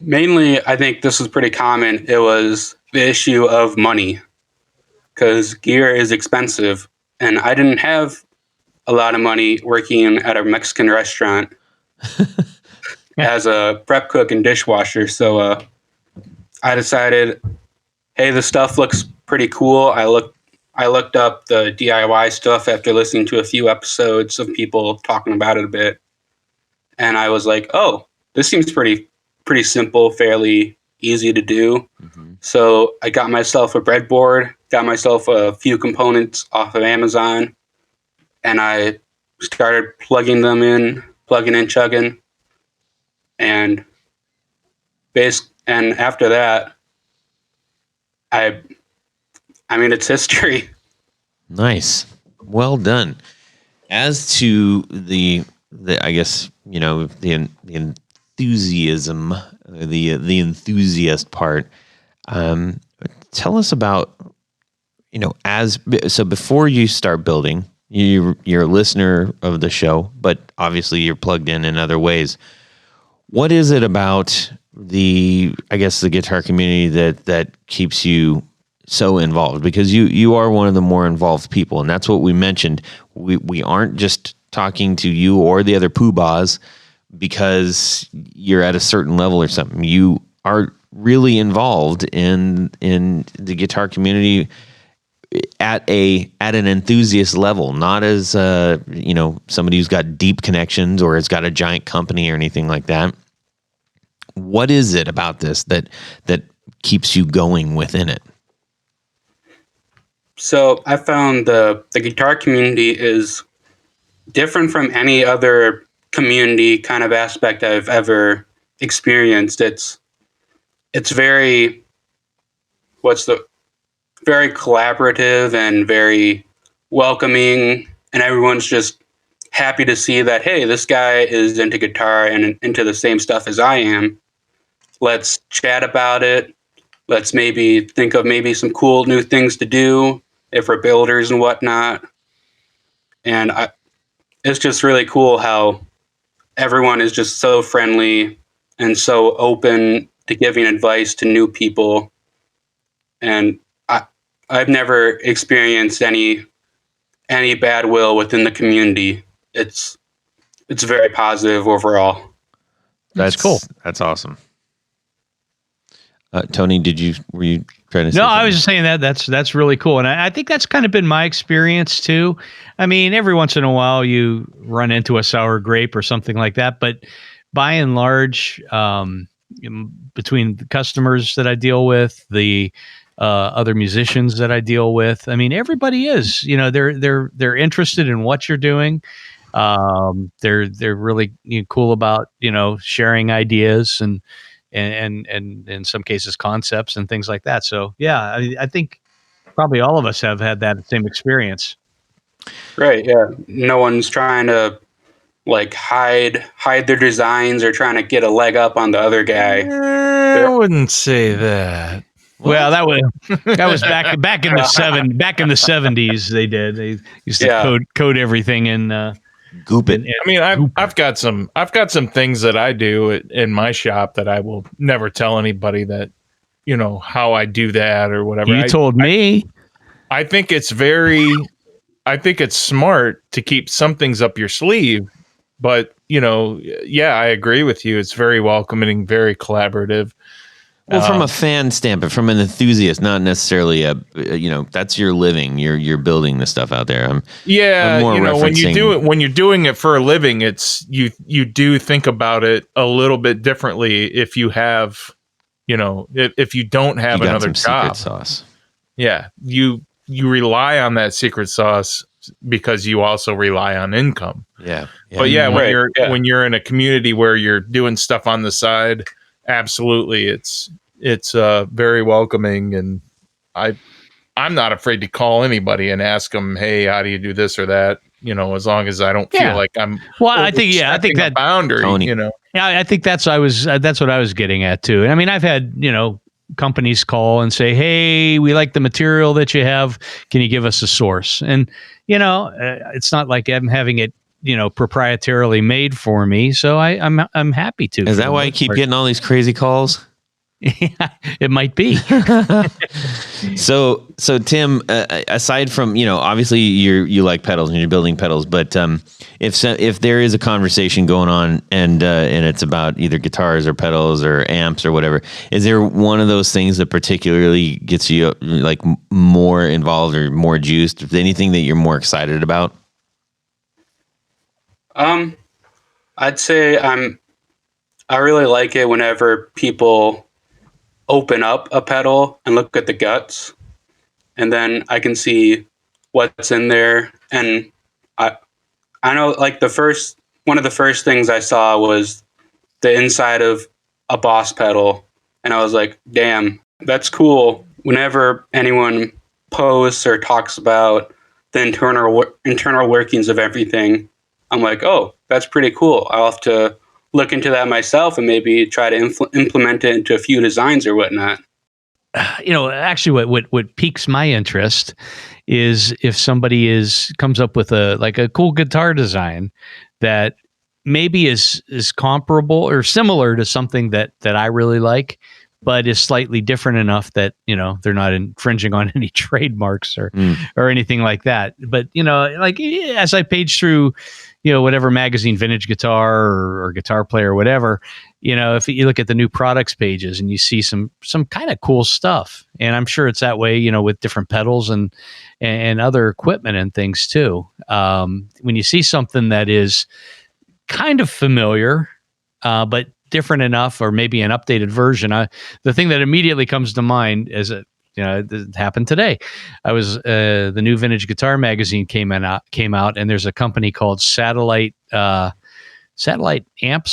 Mainly, I think this was pretty common. It was the issue of money. because gear is expensive, and I didn't have a lot of money working at a Mexican restaurant as a prep cook and dishwasher. So I decided, hey, the stuff looks pretty cool. I looked up the DIY stuff after listening to a few episodes of people talking about it a bit, and I was like, oh, this seems pretty simple, fairly easy to do. Mm-hmm. So I got myself a breadboard, got myself a few components off of Amazon, and I started plugging in, chugging, and after that, I mean, it's history. Nice. Well done. As to the I guess, the enthusiasm, the enthusiast part, tell us about, so before you start building, you're a listener of the show, but obviously you're plugged in other ways. What is it about the guitar community that keeps you so involved? Because you are one of the more involved people, and that's what we mentioned. We aren't just talking to you or the other Poohbahs because you're at a certain level or something. You are really involved in the guitar community at an enthusiast level, not as somebody who's got deep connections or has got a giant company or anything like that. What is it about this that keeps you going within it? So I found the guitar community is different from any other community kind of aspect I've ever experienced. It's very very collaborative and very welcoming, and everyone's just happy to see that, hey, this guy is into guitar and into the same stuff as I am. Let's chat about it. Let's maybe think of some cool new things to do if we're builders and whatnot. And it's just really cool how everyone is just so friendly and so open to giving advice to new people. And I've never experienced any bad will within the community. It's very positive overall. That's cool. That's awesome. Tony, were you trying to say something? I was just saying that's really cool. And I think that's kind of been my experience too. I mean, every once in a while you run into a sour grape or something like that, but by and large, between the customers that I deal with, the other musicians that I deal with, I mean, everybody is, they're interested in what you're doing. They're really cool about, sharing ideas and in some cases concepts and things like that. So yeah, I think probably all of us have had that same experience. Right. Yeah. No one's trying to hide their designs or trying to get a leg up on the other guy. I wouldn't say that. Well, that was back in the 70s. They did. They used to code everything in goop it. I mean, I've got some things that I do in my shop that I will never tell anybody that, how I do that or whatever. You told me. I think it's smart to keep some things up your sleeve, but I agree with you. It's very welcoming, very collaborative. Well, from a fan standpoint, from an enthusiast, not necessarily that's your living. You're building the stuff out there. I'm when you're doing it for a living, it's you do think about it a little bit differently if you have, if you don't have another job. Secret sauce. Yeah, you rely on that secret sauce because you also rely on income. Yeah. But when you're in a community where you're doing stuff on the side, absolutely, it's very welcoming, and I'm not afraid to call anybody and ask them, hey, how do you do this or that? As long as I don't feel like I'm. Well, I think that boundary. Tony. Yeah, I think that's what I was getting at too. I mean, I've had companies call and say, hey, we like the material that you have. Can you give us a source? And it's not like I'm having it proprietarily made for me, so I'm happy to. Is that why you keep getting all these crazy calls? It might be. So Tim, aside from, obviously you like pedals and you're building pedals, but if there is a conversation going on and it's about either guitars or pedals or amps or whatever, is there one of those things that particularly gets you like more involved or more juiced? Is there anything that you're more excited about? I'd say I really like it whenever people open up a pedal and look at the guts, and then I can see what's in there. And I know, like, one of the first things I saw was the inside of a Boss pedal, and I was like, damn, that's cool. Whenever anyone posts or talks about the internal workings of everything, I'm like, oh, that's pretty cool. I'll have to look into that myself and maybe try to implement it into a few designs or whatnot. Actually, what piques my interest is if somebody comes up with a cool guitar design that maybe is comparable or similar to something that I really like, but is slightly different enough that they're not infringing on any trademarks or anything like that. But like as I page through whatever magazine, Vintage Guitar or Guitar Player or whatever, if you look at the new products pages and you see some kind of cool stuff, and I'm sure it's that way, with different pedals and other equipment and things too. When you see something that is kind of familiar, but different enough, or maybe an updated version, the thing that immediately comes to mind is it happened today. I was the new Vintage Guitar magazine came out, and there's a company called Satellite Amps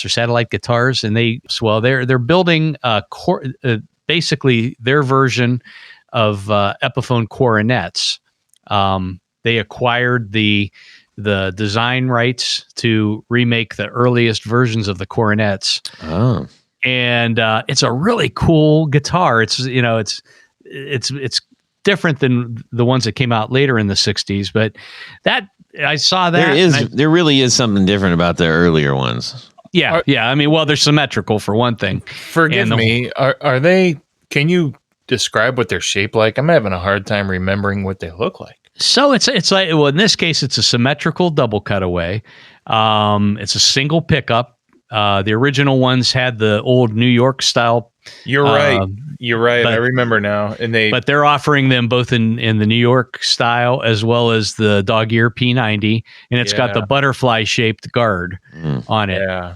or Satellite Guitars, and they're building basically their version of Epiphone coronets. They acquired the design rights to remake the earliest versions of the coronets. Oh, and it's a really cool guitar. It's different than the ones that came out later in the 60s, but that I saw that there really is something different about the earlier ones. Yeah. I mean, well, they're symmetrical for one thing. Forgive me. Are they? Can you describe what they're shaped like? I'm having a hard time remembering what they look like. So it's like, well, in this case, it's a symmetrical double cutaway. It's a single pickup. The original ones had the old New York style. You're right. But I remember now. But they're offering them both in the New York style as well as the dog ear P90, and it's got the butterfly shaped guard on it. Yeah.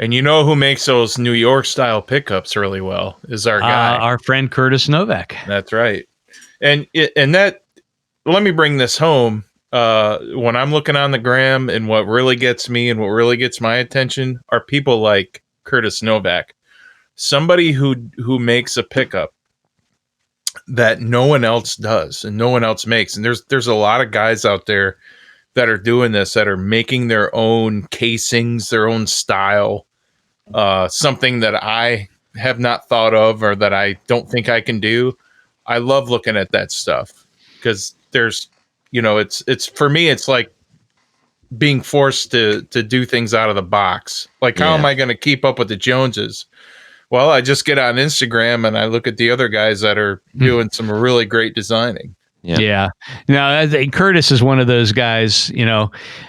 And you know who makes those New York style pickups really well is our guy, our friend Curtis Novak. That's right. And that, let me bring this home. When I'm looking on the gram, and what really gets me and what really gets my attention are people like Curtis Novak, somebody who makes a pickup that no one else does and no one else makes. And there's a lot of guys out there that are doing this, that are making their own casings, their own style, something that I have not thought of or that I don't think I can do. I love looking at that stuff because there's, it's for me, it's like being forced to do things out of the box. Like, how am I going to keep up with the Joneses? Well, I just get on Instagram and I look at the other guys that are doing some really great designing. Yeah. Now, I think Curtis is one of those guys,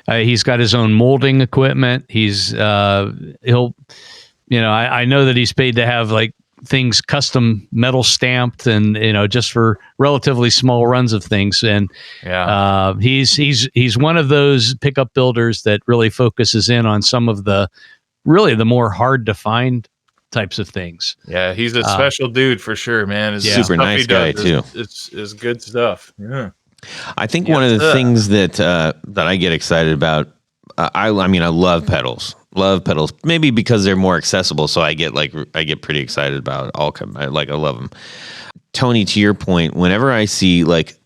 he's got his own molding equipment. I know that he's paid to have like things custom metal stamped and, just for relatively small runs of things. And he's one of those pickup builders that really focuses in on some of the more hard to find types of things. Yeah, he's a special dude for sure, man. Super nice guy too. It's good stuff. Yeah, I think one of the things that I get excited about, I love pedals. Maybe because they're more accessible, so I get pretty excited about all. I love them. Tony, to your point, whenever I see like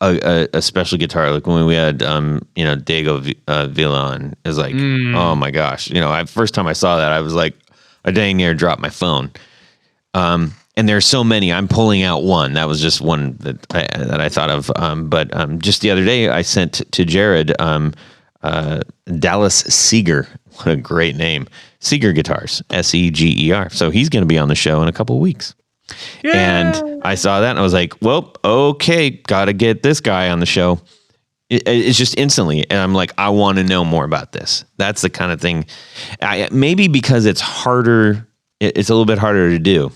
a special guitar, like when we had Dago Villon, is like, oh my gosh, first time I saw that, I was like, I dang near dropped my phone. And there's so many. I'm pulling out one. That was just one that I thought of. But just the other day, I sent to Jared Dallas Seeger, What a great name. Seeger Guitars, Seger. So he's going to be on the show in a couple of weeks. Yeah. And I saw that and I was like, well, okay, got to get this guy on the show. It's just instantly. And I'm like, I want to know more about this. That's the kind of thing. Maybe because it's harder. It's a little bit harder to do.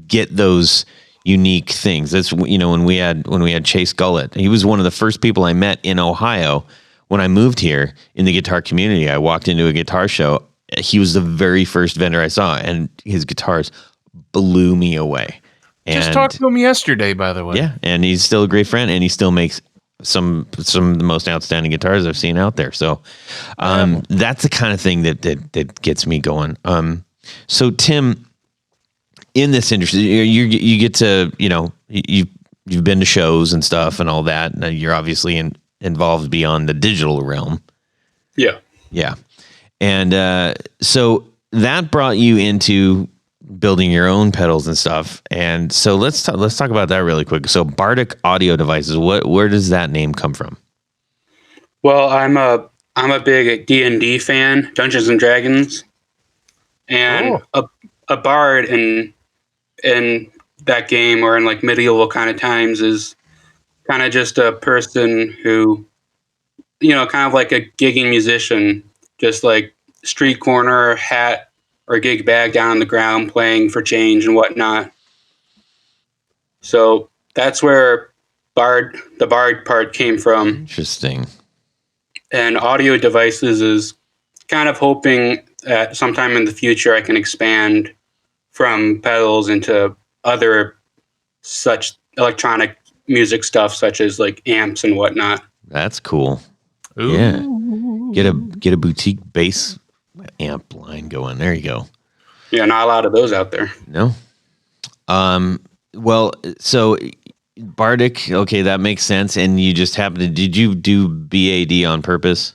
Get those unique things. That's, when we had Chase Gullett, he was one of the first people I met in Ohio when I moved here in the guitar community. I walked into a guitar show. He was the very first vendor I saw, and his guitars blew me away. And just talked to him yesterday, by the way. Yeah, and he's still a great friend, and he still makes some of the most outstanding guitars I've seen out there. So that's the kind of thing that gets me going. So Tim, in this industry, you get to, you've been to shows and stuff and all that, and you're obviously involved beyond the digital realm. Yeah. Yeah. And so that brought you into building your own pedals and stuff. And so let's talk about that really quick. So Bardic Audio Devices, where does that name come from? Well, I'm a big D&D fan, Dungeons and Dragons, and a bard in that game, or in like medieval kind of times, is kind of just a person who, kind of like a gigging musician, just like street corner hat or gig bag down on the ground playing for change and whatnot. So that's where the bard part came from. Interesting. And Audio Devices is kind of hoping that sometime in the future I can expand from pedals into other such electronic music stuff, such as like amps and whatnot. That's cool. Ooh. Yeah. Get a boutique bass amp line going. There you go. Yeah, not a lot of those out there. No. Well, so Bardic, okay, that makes sense. And you just happened to, did you do BAD on purpose?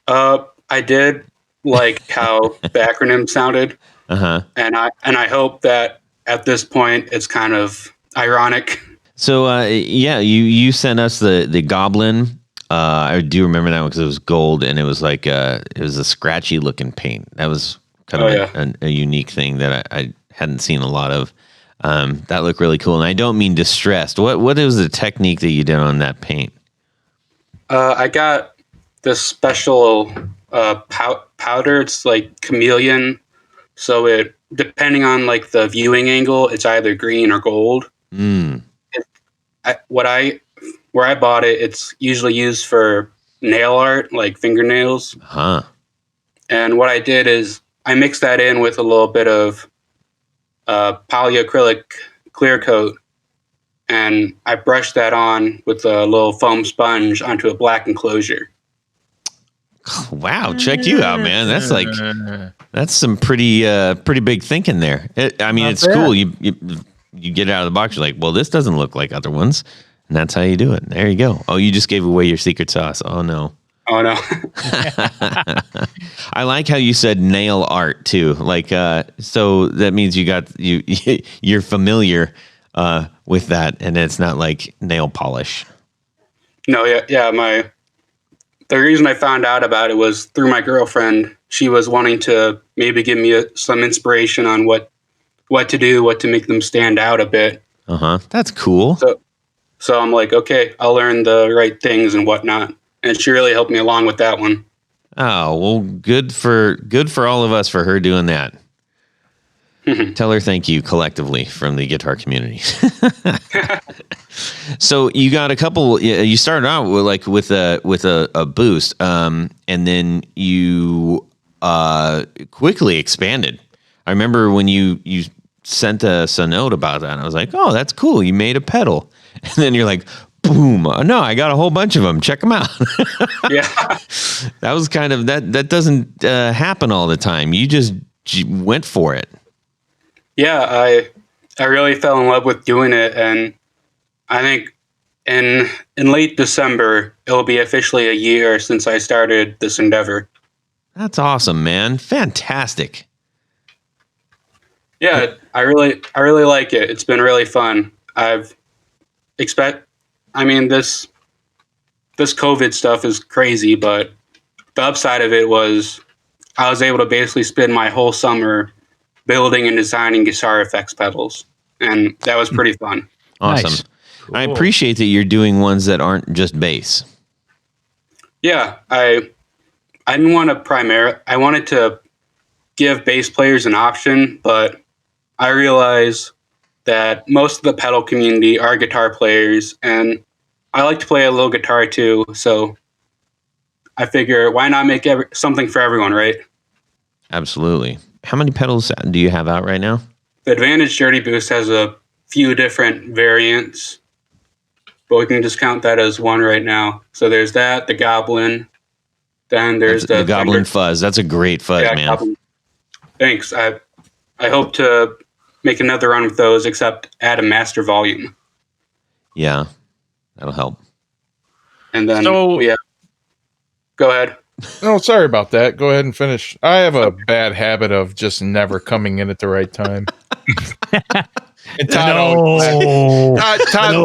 I did, like how the acronym sounded. Uh-huh. And I hope that at this point it's kind of ironic. So you sent us the Goblin. I do remember that one because it was gold and it was like it was a scratchy looking paint. That was kind of a unique thing that I hadn't seen a lot of. That looked really cool. And I don't mean distressed. What was the technique that you did on that paint? I got this special powder. It's like chameleon. So it, depending on like the viewing angle, it's either green or gold. Where I bought it, it's usually used for nail art, like fingernails. Huh. And what I did is I mixed that in with a little bit of polyacrylic clear coat, and I brushed that on with a little foam sponge onto a black enclosure. Wow, check you out, man. That's some pretty big thinking there. It's cool. You get it out of the box. You're like, well, this doesn't look like other ones. And that's how you do it. There you go. Oh, you just gave away your secret sauce. Oh, no. Oh, no. I like how you said nail art, too. Like, so that means you're familiar with that, and it's not like nail polish. No, yeah. The reason I found out about it was through my girlfriend. She was wanting to maybe give me some inspiration on what to do, what to make them stand out a bit. Uh-huh. That's cool. So I'm like, okay, I'll learn the right things and whatnot. And she really helped me along with that one. Oh, well, good for all of us for her doing that. Tell her thank you collectively from the guitar community. So you got a couple. You started out with a boost, and then you quickly expanded. I remember when you sent us a note about that, and I was like, "Oh, that's cool. You made a pedal." And then you're like, boom. No, I got a whole bunch of them. Check them out. Yeah. That was kind of, that doesn't happen all the time. You just went for it. Yeah, I really fell in love with doing it. And I think in late December, it'll be officially a year since I started this endeavor. That's awesome, man. Fantastic. Yeah, I really like it. It's been really fun. This COVID stuff is crazy, but the upside of it was I was able to basically spend my whole summer building and designing guitar effects pedals, and that was pretty fun. Awesome. Nice. I appreciate that you're doing ones that aren't just bass. Yeah, I didn't want to I wanted to give bass players an option, but I realize that most of the pedal community are guitar players, and I like to play a little guitar too, so I figure why not make something for everyone, right? Absolutely. How many pedals do you have out right now? The Advantage Dirty Boost has a few different variants, but we can just count that as one right now. So there's that, the Goblin, then there's the Goblin Fuzz. That's a great fuzz, man. Goblin. Thanks. I hope to make another run with those, except add a master volume. Yeah, that'll help. And then, go ahead. Oh, sorry about that. Go ahead and finish. I have a bad habit of just never coming in at the right time. And Todd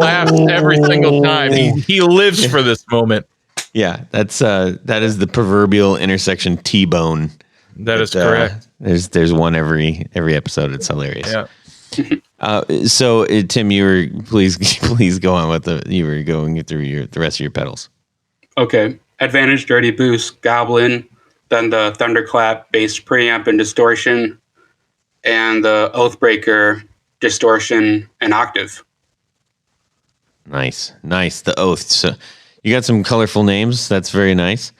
laughs every single time. He lives for this moment. Yeah, that is the proverbial intersection T-bone. That is correct. There's one every episode. It's hilarious. Yeah. So Tim, please go on with you were going through the rest of your pedals. Okay. Advantage Dirty Boost, Goblin, then the Thunderclap bass preamp and distortion, and the Oathbreaker distortion and octave. Nice. The Oath. So you got some colorful names. That's very nice.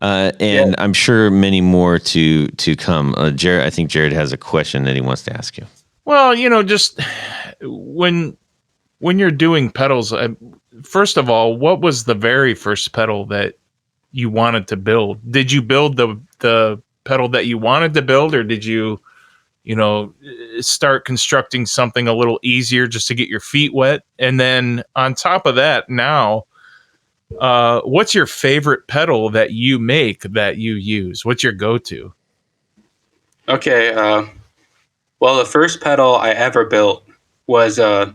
And I'm sure many more to come. Jared, I think Jared has a question that he wants to ask you. Well, just when you're doing pedals, first of all, what was the very first pedal that you wanted to build? Did you build the pedal that you wanted to build, or did you start constructing something a little easier just to get your feet wet? And then on top of that, now, what's your favorite pedal that you make that you use? What's your go-to? Okay. Well, the first pedal I ever built was a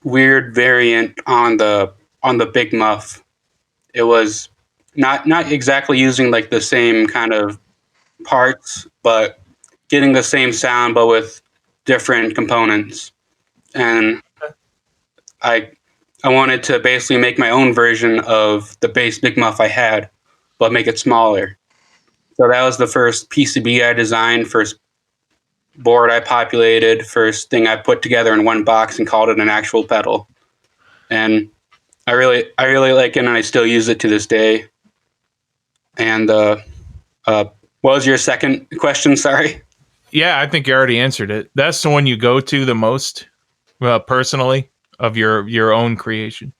weird variant on the Big Muff. It was not exactly using like the same kind of parts, but getting the same sound, but with different components. And I wanted to basically make my own version of the bass Big Muff I had, but make it smaller. So that was the first PCB I designed, first board I populated, first thing I put together in one box and called it an actual pedal. And I really like it, and I still use it to this day. And what was your second question? Sorry. Yeah, I think you already answered it. That's the one you go to the most, personally, of your own creation.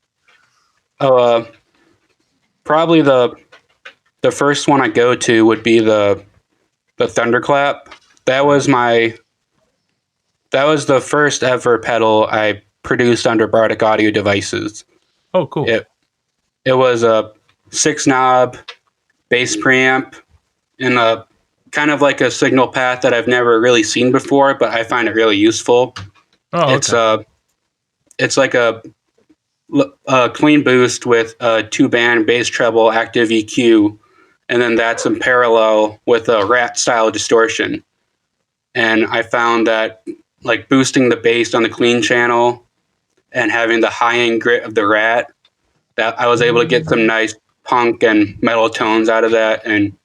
Oh, probably the first one I go to would be the Thunderclap. That was the first ever pedal I produced under Bardic Audio Devices. Oh, cool. It was a 6-knob bass preamp in a kind of like a signal path that I've never really seen before, but I find it really useful. Oh, okay. It's like a clean boost with a 2-band bass treble active EQ, and then that's in parallel with a Rat style distortion. And I found that like boosting the bass on the clean channel and having the high end grit of the Rat, that I was able to get some nice punk and metal tones out of that. And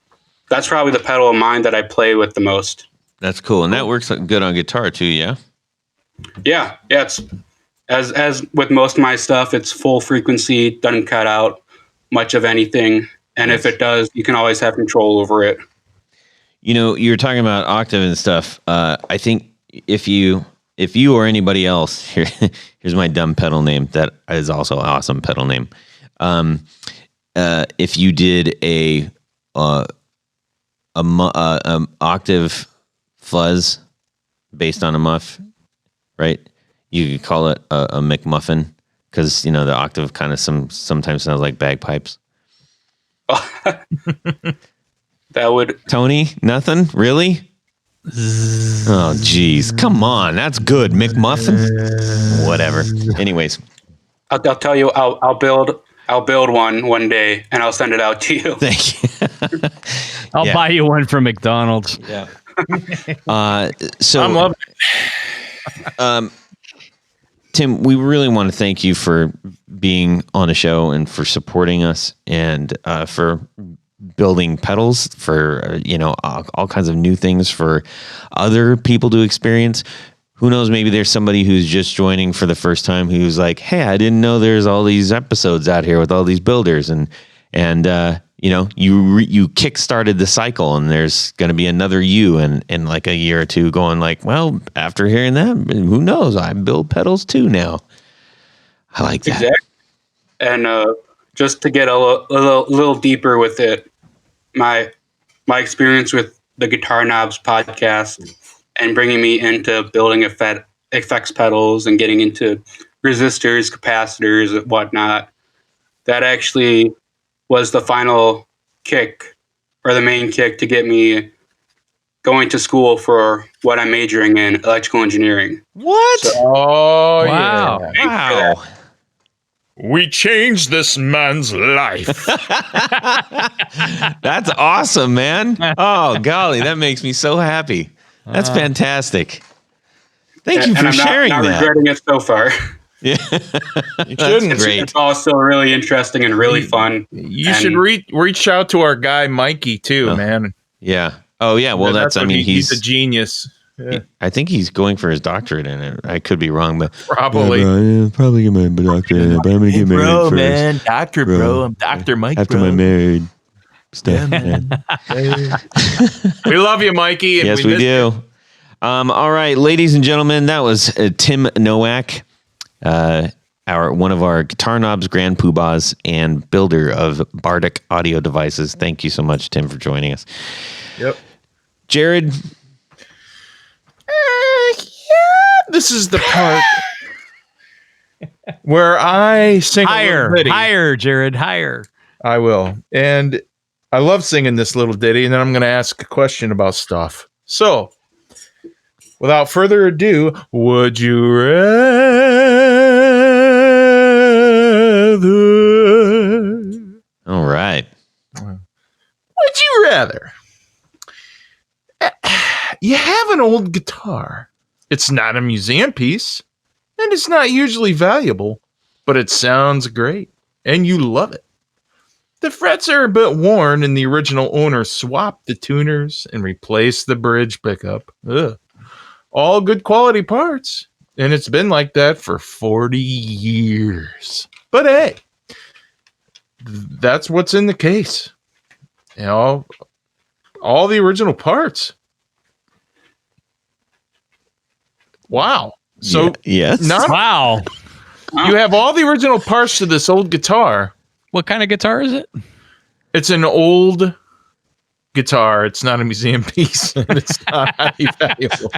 that's probably the pedal of mine that I play with the most. That's cool. And that works good on guitar too, yeah? Yeah. It's as with most of my stuff, it's full frequency, doesn't cut out much of anything. And if it does, you can always have control over it. You're talking about octave and stuff. I think if you or anybody else, here's my dumb pedal name that is also an awesome pedal name. If you did a octave fuzz based on a muff, right? You could call it a McMuffin because the octave kind of sometimes sounds like bagpipes. That would Tony, nothing really. Oh, geez, come on, that's good, McMuffin. Whatever. Anyways, I'll tell you, I'll build I'll build one day and I'll send it out to you. Thank you. I'll buy you one from McDonald's. Yeah. So I'm loving it. Tim, we really want to thank you for being on the show and for supporting us and for building pedals for all kinds of new things for other people to experience. Who knows, maybe there's somebody who's just joining for the first time who's like, hey, I didn't know there's all these episodes out here with all these builders, and you kick-started the cycle, and there's going to be another you in like a year or two going like, well, after hearing that, who knows, I build pedals too now. I like that. Exactly. And just to get a little deeper with it, my experience with the Guitar Knobs podcast and bringing me into building effects pedals and getting into resistors, capacitors, and whatnot, that actually was the final kick or the main kick to get me going to school for what I'm majoring in, electrical engineering. What? Oh, Wow. yeah. Wow. We changed this man's life. That's awesome, man. Oh, golly, that makes me so happy. That's fantastic. Thank you for sharing not that. regretting it so far. Yeah. You shouldn't. Great. It's also really interesting and really fun. You should reach out to our guy Mikey too, man. Yeah. Oh, yeah. Well, he's a genius. Yeah. I think he's going for his doctorate in it. I could be wrong, but Probably. I'll probably get my doctorate in it, but I'm going to get married first. Doctor, Bro. I'm Dr. Mike, After my married stuff. Man. We love you, Mikey. And Yes, we do. All right, ladies and gentlemen, that was Tim Nowak, one of our Guitar Knobs, Grand Poohbahs, and builder of Bardic Audio Devices. Thank you so much, Tim, for joining us. Yep. Jared. This is the part where I sing Higher, Jared, higher. I will. And I love singing this little ditty, and then I'm going to ask a question about stuff. So, without further ado, would you rather? All right. Would you rather? You have an old guitar. It's not a museum piece, and it's not usually valuable, but it sounds great, and you love it. The frets are a bit worn, and the original owner swapped the tuners and replaced the bridge pickup. Ugh. All good quality parts, and it's been like that for 40 years. But hey, that's what's in the case. You know, all the original parts. Wow. So yes. Wow. You have all the original parts to this old guitar. What kind of guitar is it? It's an old guitar. It's not a museum piece. And it's not highly valuable.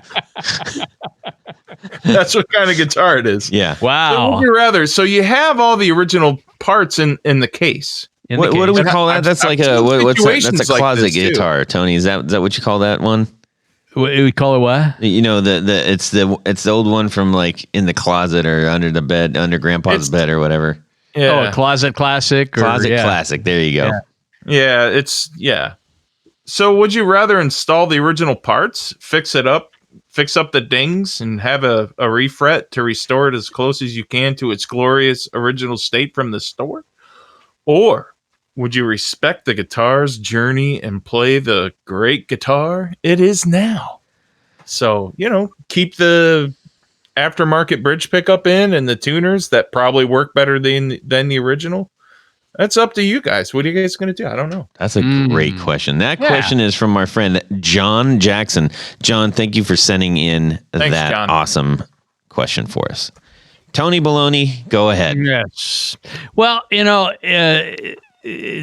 That's what kind of guitar it is. Yeah. So Wow. would you rather? So you have all the original parts in the case. What do we call that? That's like a what's that? That's a situations like closet this, too. guitar, Tony. Is that what you call that one? We call it what? You know, it's the old one from like in the closet or under the bed, under Grandpa's bed or whatever. Yeah. Oh, a closet classic. Classic. There you go. Yeah. So would you rather install the original parts, fix up the dings, and have a refret to restore it as close as you can to its glorious original state from the store? Or would you respect the guitar's journey and play the great guitar it is now? So, keep the aftermarket bridge pickup in and the tuners that probably work better than the original. That's up to you guys. What are you guys going to do? I don't know. That's a great question. That question is from our friend John Jackson. John, thank you for sending in that John. awesome question for us. Tony Baloney, go ahead. Yes. Well,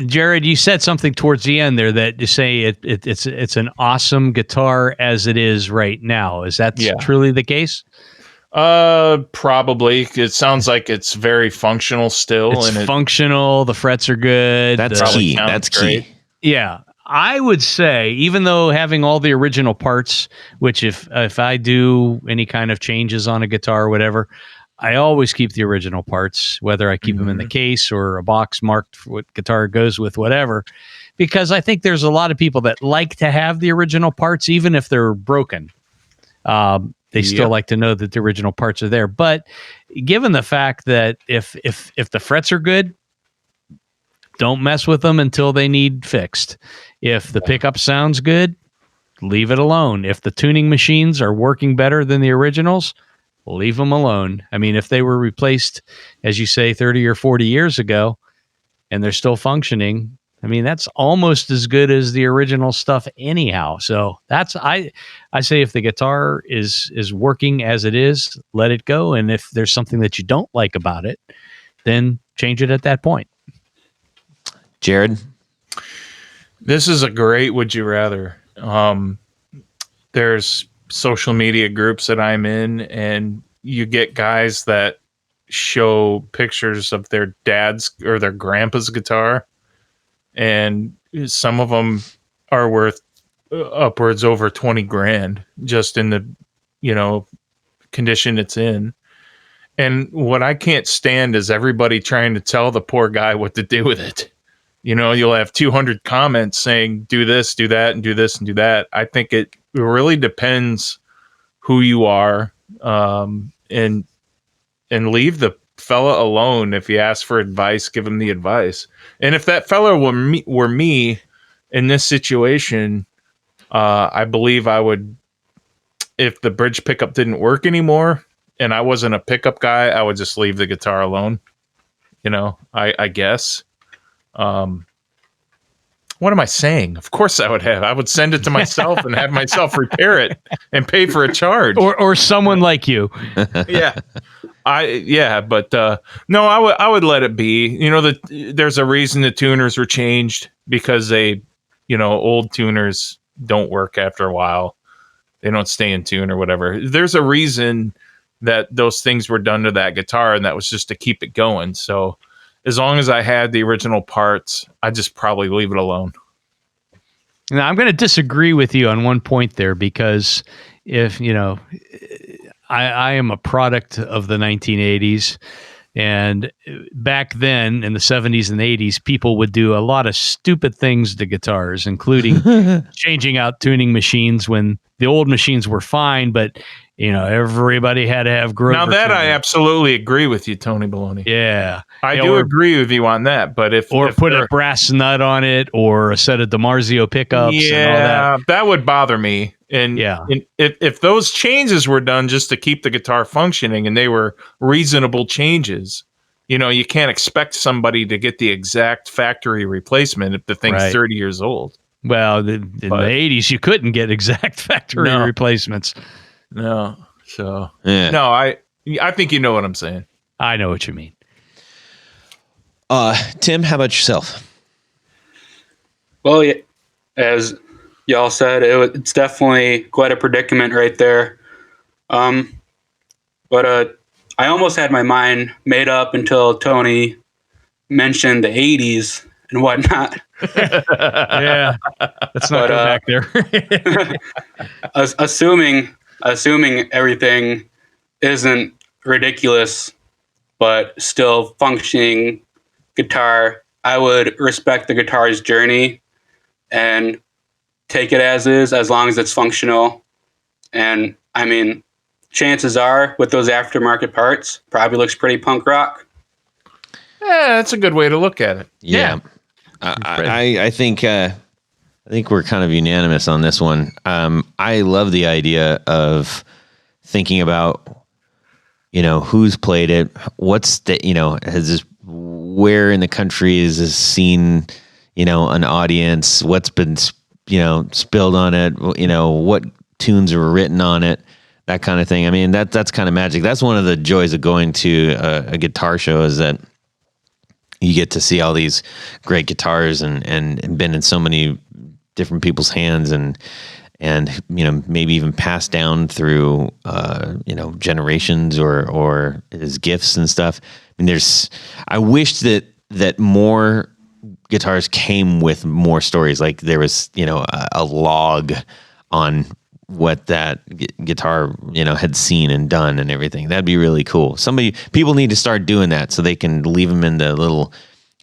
Jared, you said something towards the end there that you say it's an awesome guitar as it is right now. Is that truly the case? Probably. It sounds like it's very functional still. It's functional. The frets are good. That's key. That's key. Yeah. I would say, even though having all the original parts, which if I do any kind of changes on a guitar or whatever, I always keep the original parts, whether I keep them in the case or a box marked for what guitar goes with, whatever, because I think there's a lot of people that like to have the original parts, even if they're broken. They still like to know that the original parts are there. But given the fact that if the frets are good, don't mess with them until they need fixed. If the pickup sounds good, leave it alone. If the tuning machines are working better than the originals, leave them alone. I mean, if they were replaced, as you say, 30 or 40 years ago, and they're still functioning, I mean, that's almost as good as the original stuff anyhow. So that's, I say if the guitar is working as it is, let it go. And if there's something that you don't like about it, then change it at that point. Jared? This is a great would you rather. There's social media groups that I'm in, and you get guys that show pictures of their dad's or their grandpa's guitar, and some of them are worth upwards over 20 grand just in the, condition it's in. And what I can't stand is everybody trying to tell the poor guy what to do with it. You'll have 200 comments saying, do this, do that, and do this and do that. I think it really depends who you are, and leave the fella alone. If you ask for advice, give him the advice. And if that fella were me in this situation, I believe I would, if the bridge pickup didn't work anymore and I wasn't a pickup guy, I would just leave the guitar alone. I guess. What am I saying? Of course I would send it to myself and have myself repair it and pay for a charge. Or someone like you. Yeah. But no, I would let it be. There's a reason the tuners were changed, because they, old tuners don't work after a while. They don't stay in tune or whatever. There's a reason that those things were done to that guitar, and that was just to keep it going. So as long as I had the original parts, I'd just probably leave it alone. Now, I'm going to disagree with you on one point there, because if, I am a product of the 1980s, and back then in the 70s and 80s, people would do a lot of stupid things to guitars, including changing out tuning machines when the old machines were fine, but everybody had to have Grover. Now that tuning. I absolutely agree with you, Tony Baloney. Yeah. I do agree with you on that, but if put a brass nut on it, or a set of DiMarzio pickups and all that would bother me. And if those changes were done just to keep the guitar functioning, and they were reasonable changes, you can't expect somebody to get the exact factory replacement if the thing's 30 years old. Well, in the 80s, you couldn't get exact factory replacements. No. So, no, I think you know what I'm saying. I know what you mean. Tim, how about yourself? Well, as y'all said, it's definitely quite a predicament right there. But I almost had my mind made up until Tony mentioned the 80s and whatnot. Yeah, let's not go back there. assuming everything isn't ridiculous, but still functioning guitar, I would respect the guitar's journey and take it as is, as long as it's functional. And I mean, chances are with those aftermarket parts, probably looks pretty punk rock. Yeah, that's a good way to look at it. Yeah. I think we're kind of unanimous on this one. I love the idea of thinking about, who's played it, what's the, has this, where in the country is this seen, an audience, what's been, spilled on it, what tunes are written on it, that kind of thing. I mean, that's kind of magic. That's one of the joys of going to a guitar show, is that you get to see all these great guitars and been in so many different people's hands and maybe even passed down through generations or as gifts and stuff. I mean, I wish that more guitars came with more stories. Like there was a log on what that guitar, had seen and done and everything. That'd be really cool. People need to start doing that so they can leave them in the little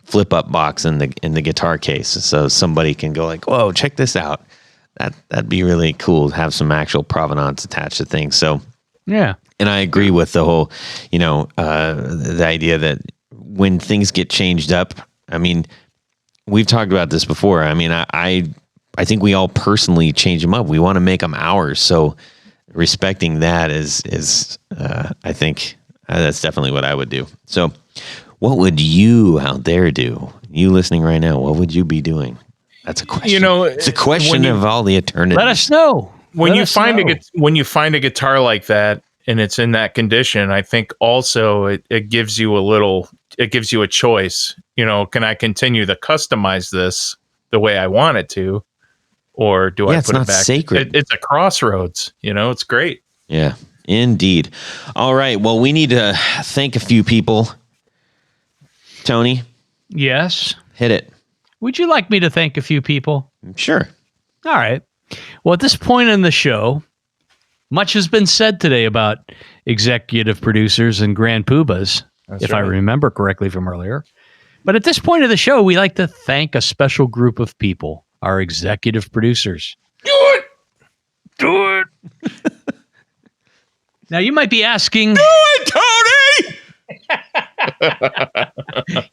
flip up box in the guitar case, so somebody can go like, "Whoa, check this out." That'd be really cool to have some actual provenance attached to things. So yeah. And I agree with the whole, the idea that when things get changed up, I mean, we've talked about this before. I mean, I think we all personally change them up. We want to make them ours. So respecting that is I think that's definitely what I would do. So what would you out there do? You listening right now, what would you be doing? That's a question. It's a question of all the eternity. Let us know. When you find a guitar like that and it's in that condition, I think also it gives you a choice. Can I continue to customize this the way I want it to, or do I put it back? It's not sacred. It's a crossroads. It's great. Yeah, indeed. All right. Well, we need to thank a few people. Tony? Yes? Hit it. Would you like me to thank a few people? Sure. All right. Well, at this point in the show, much has been said today about executive producers and Grand Poohbahs, if I remember correctly from earlier. But at this point of the show, we like to thank a special group of people, our executive producers. Do it! Now, you might be asking... Do it, Tony!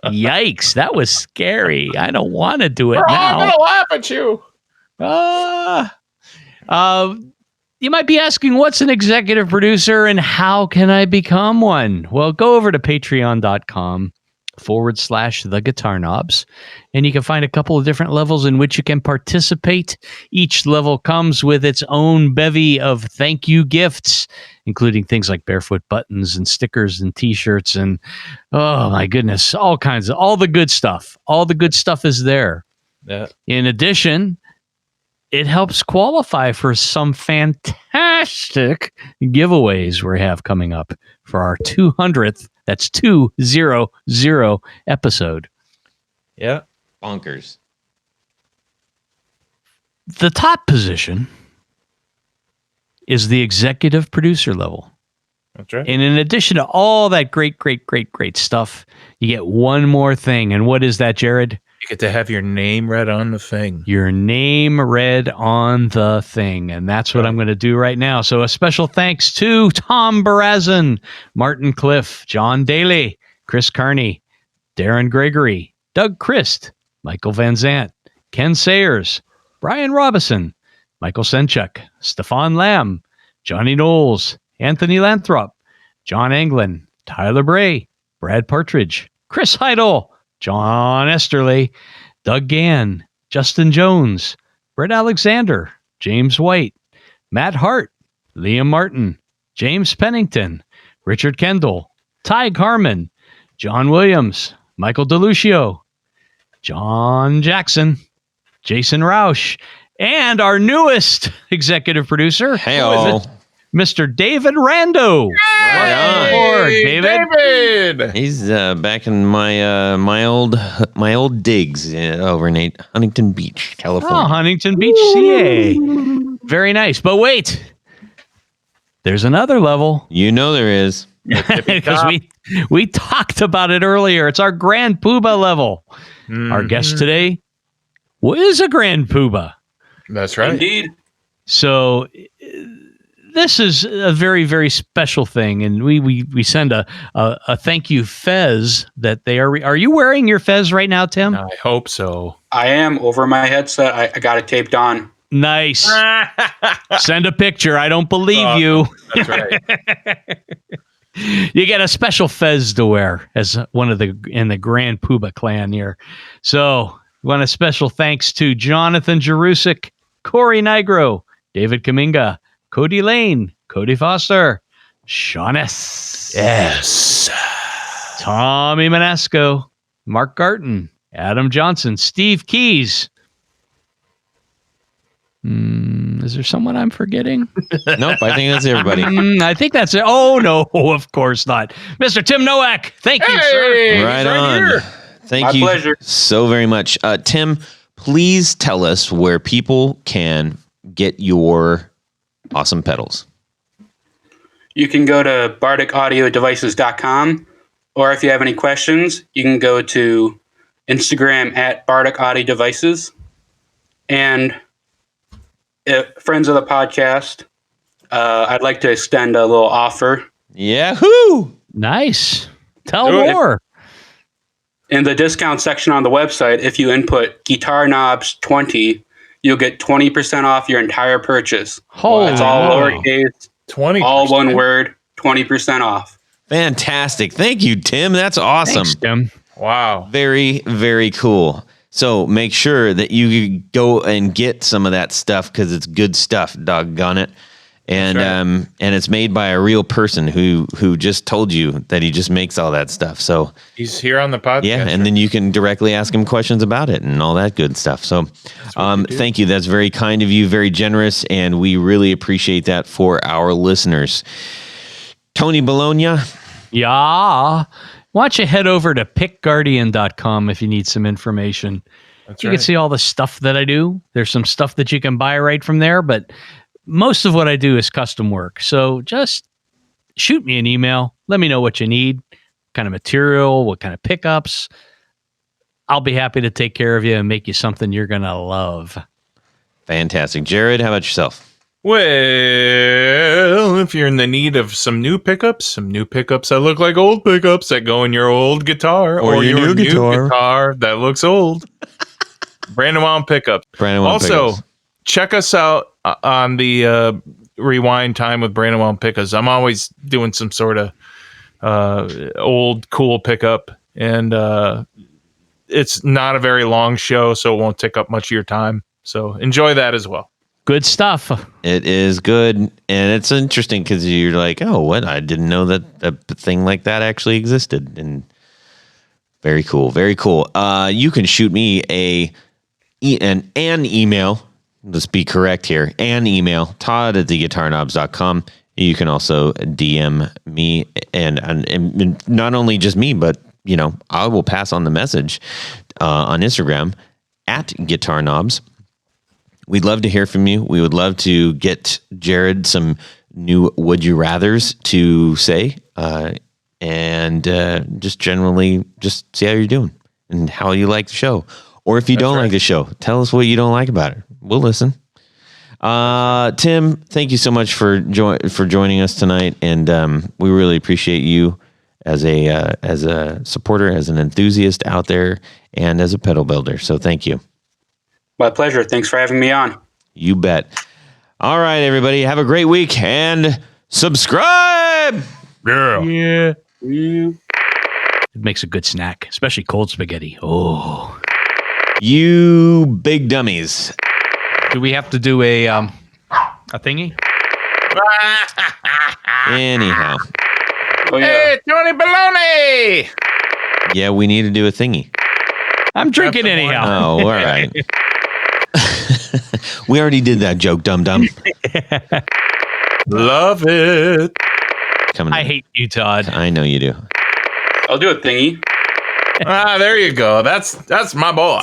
Yikes, that was scary. I don't want to do it now. I'm going to laugh at you. You might be asking, what's an executive producer and how can I become one? Well, go over to patreon.com/The Guitar Knobs, and you can find a couple of different levels in which you can participate. Each level comes with its own bevy of thank you gifts, including things like barefoot buttons and stickers and t-shirts and, oh my goodness, all the good stuff. All the good stuff is there. Yeah. In addition, it helps qualify for some fantastic giveaways we have coming up for our 200th, that's 200 episode. Yeah. Bonkers. The top position is the executive producer level. That's right. And in addition to all that great stuff, you get one more thing. And what is that, Jared? You get to have your name read on the thing. Your name read on the thing. And that's what I'm going to do right now. So a special thanks to Tom Barazin, Martin Cliff, John Daly, Chris Carney, Darren Gregory, Doug Christ, Michael Van Zant, Ken Sayers, Brian Robison, Michael Senchuk, Stefan Lamb, Johnny Knowles, Anthony Lathrop, John Anglin, Tyler Bray, Brad Partridge, Chris Heidel, John Esterly, Doug Gann, Justin Jones, Brett Alexander, James White, Matt Hart, Liam Martin, James Pennington, Richard Kendall, Ty Carmen, John Williams, Michael DeLucio, John Jackson, Jason Roush, and our newest executive producer, Mr. David Rando. Hey, David! He's back in my old digs over in Huntington Beach, California. Oh, Huntington Beach, CA. Very nice. But wait, there's another level. There is. Because we talked about it earlier. It's our Grand Poohbah level. Mm-hmm. Our guest today is a Grand Poohbah. That's right. Indeed. So this is a very, very special thing, and we send a thank you fez that they are. Are you wearing your fez right now, Tim? I hope so. I am over my headset. I got it taped on. Nice. Send a picture. I don't believe you. That's right. You get a special fez to wear as one of in the Grand Poohbah clan here. So, want a special thanks to Jonathan Jerusik, Corey Nigro, David Kaminga, Cody Lane, Cody Foster, Sean S. Yes. Tommy Manasco, Mark Garton, Adam Johnson, Steve Keys. Is there someone I'm forgetting? Nope, I think that's everybody. I think that's it. Oh, no, of course not. Mr. Tim Nowak, thank you, sir. Right on. Here. Thank you pleasure. so very much. Tim, please tell us where people can get your awesome pedals. You can go to bardicaudiodevices.com, or if you have any questions, you can go to Instagram at Bardic Audio Devices. And friends of the podcast, I'd like to extend a little offer. Yahoo! Nice. Tell more. In the discount section on the website, if you input Guitar Knobs 20, you'll get 20% off your entire purchase. Holy It's all lowercase, 20%. all one word, 20% off. Fantastic. Thank you, Tim. That's awesome. Thanks, Tim. Wow. Very, very cool. So make sure that you go and get some of that stuff because it's good stuff, doggone it. And right. And it's made by a real person who just told you that he just makes all that stuff. So He's here on the podcast. yeah, and then you can directly ask him questions about it and all that good stuff. So thank you. That's very kind of you, very generous, and we really appreciate that for our listeners. Tony Bologna. Yeah. Why don't you head over to pickguardian.com if you need some information. That's You right. can see all the stuff that I do. There's some stuff that you can buy right from there, but most of what I do is custom work. So just shoot me an email. Let me know what you need, what kind of material, what kind of pickups. I'll be happy to take care of you and make you something you're going to love. Fantastic. Jared, how about yourself? Well, if you're in the need of some new pickups that look like old pickups that go in your old guitar Or your new guitar. that looks old, Brandon Wound pickups. Brandon Wound Also, Pickups. check us out on the Rewind Time with Brandon Wound Pickups. I'm always doing some sort of old cool pickup, and it's not a very long show, so it won't take up much of your time. So enjoy that as well. Good stuff. It is good, and it's interesting because you're like, oh, what? I didn't know that a thing like that actually existed, and very cool, very cool. You can shoot me an email. Let's be correct here. An email, Todd at theguitarknobs.com. You can also DM me, and not only just me, but I will pass on the message on Instagram at Guitar Knobs. We'd love to hear from you. We would love to get Jared some new would you rathers to say, and just generally just see how you're doing and how you like the show. Or if you don't like the show, tell us what you don't like about it. We'll listen. Tim, thank you so much for joining us tonight, and we really appreciate you as a supporter, as an enthusiast out there, and as a pedal builder. So thank you. My pleasure. Thanks for having me on. You bet. All right, everybody, have a great week and subscribe. Yeah. It makes a good snack, especially cold spaghetti. Oh. You big dummies. Do we have to do a thingy? Anyhow. Oh, yeah. Hey, Tony Baloney! Yeah, we need to do a thingy. I'm drinking That's the anyhow. Oh, all right. We already did that joke, dum-dum. Love it. Coming I in. hate you, Todd. I know you do. I'll do a thingy. There you go. That's my boy.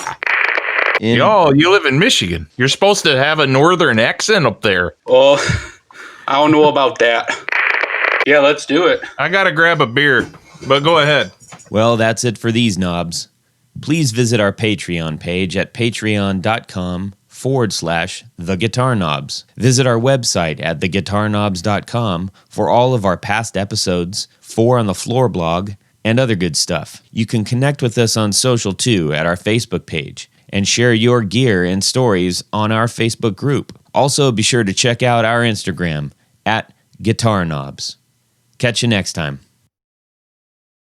You live in Michigan. You're supposed to have a northern accent up there. Oh, I don't know about that. Yeah, let's do it. I gotta grab a beer, but go ahead. Well, that's it for these knobs. Please visit our Patreon page at patreon.com/theguitarknobs. Visit our website at theguitarknobs.com for all of our past episodes, 4 on the Floor blog, and other good stuff. You can connect with us on social too at our Facebook page and share your gear and stories on our Facebook group. Also, be sure to check out our Instagram at Guitar Knobs. Catch you next time.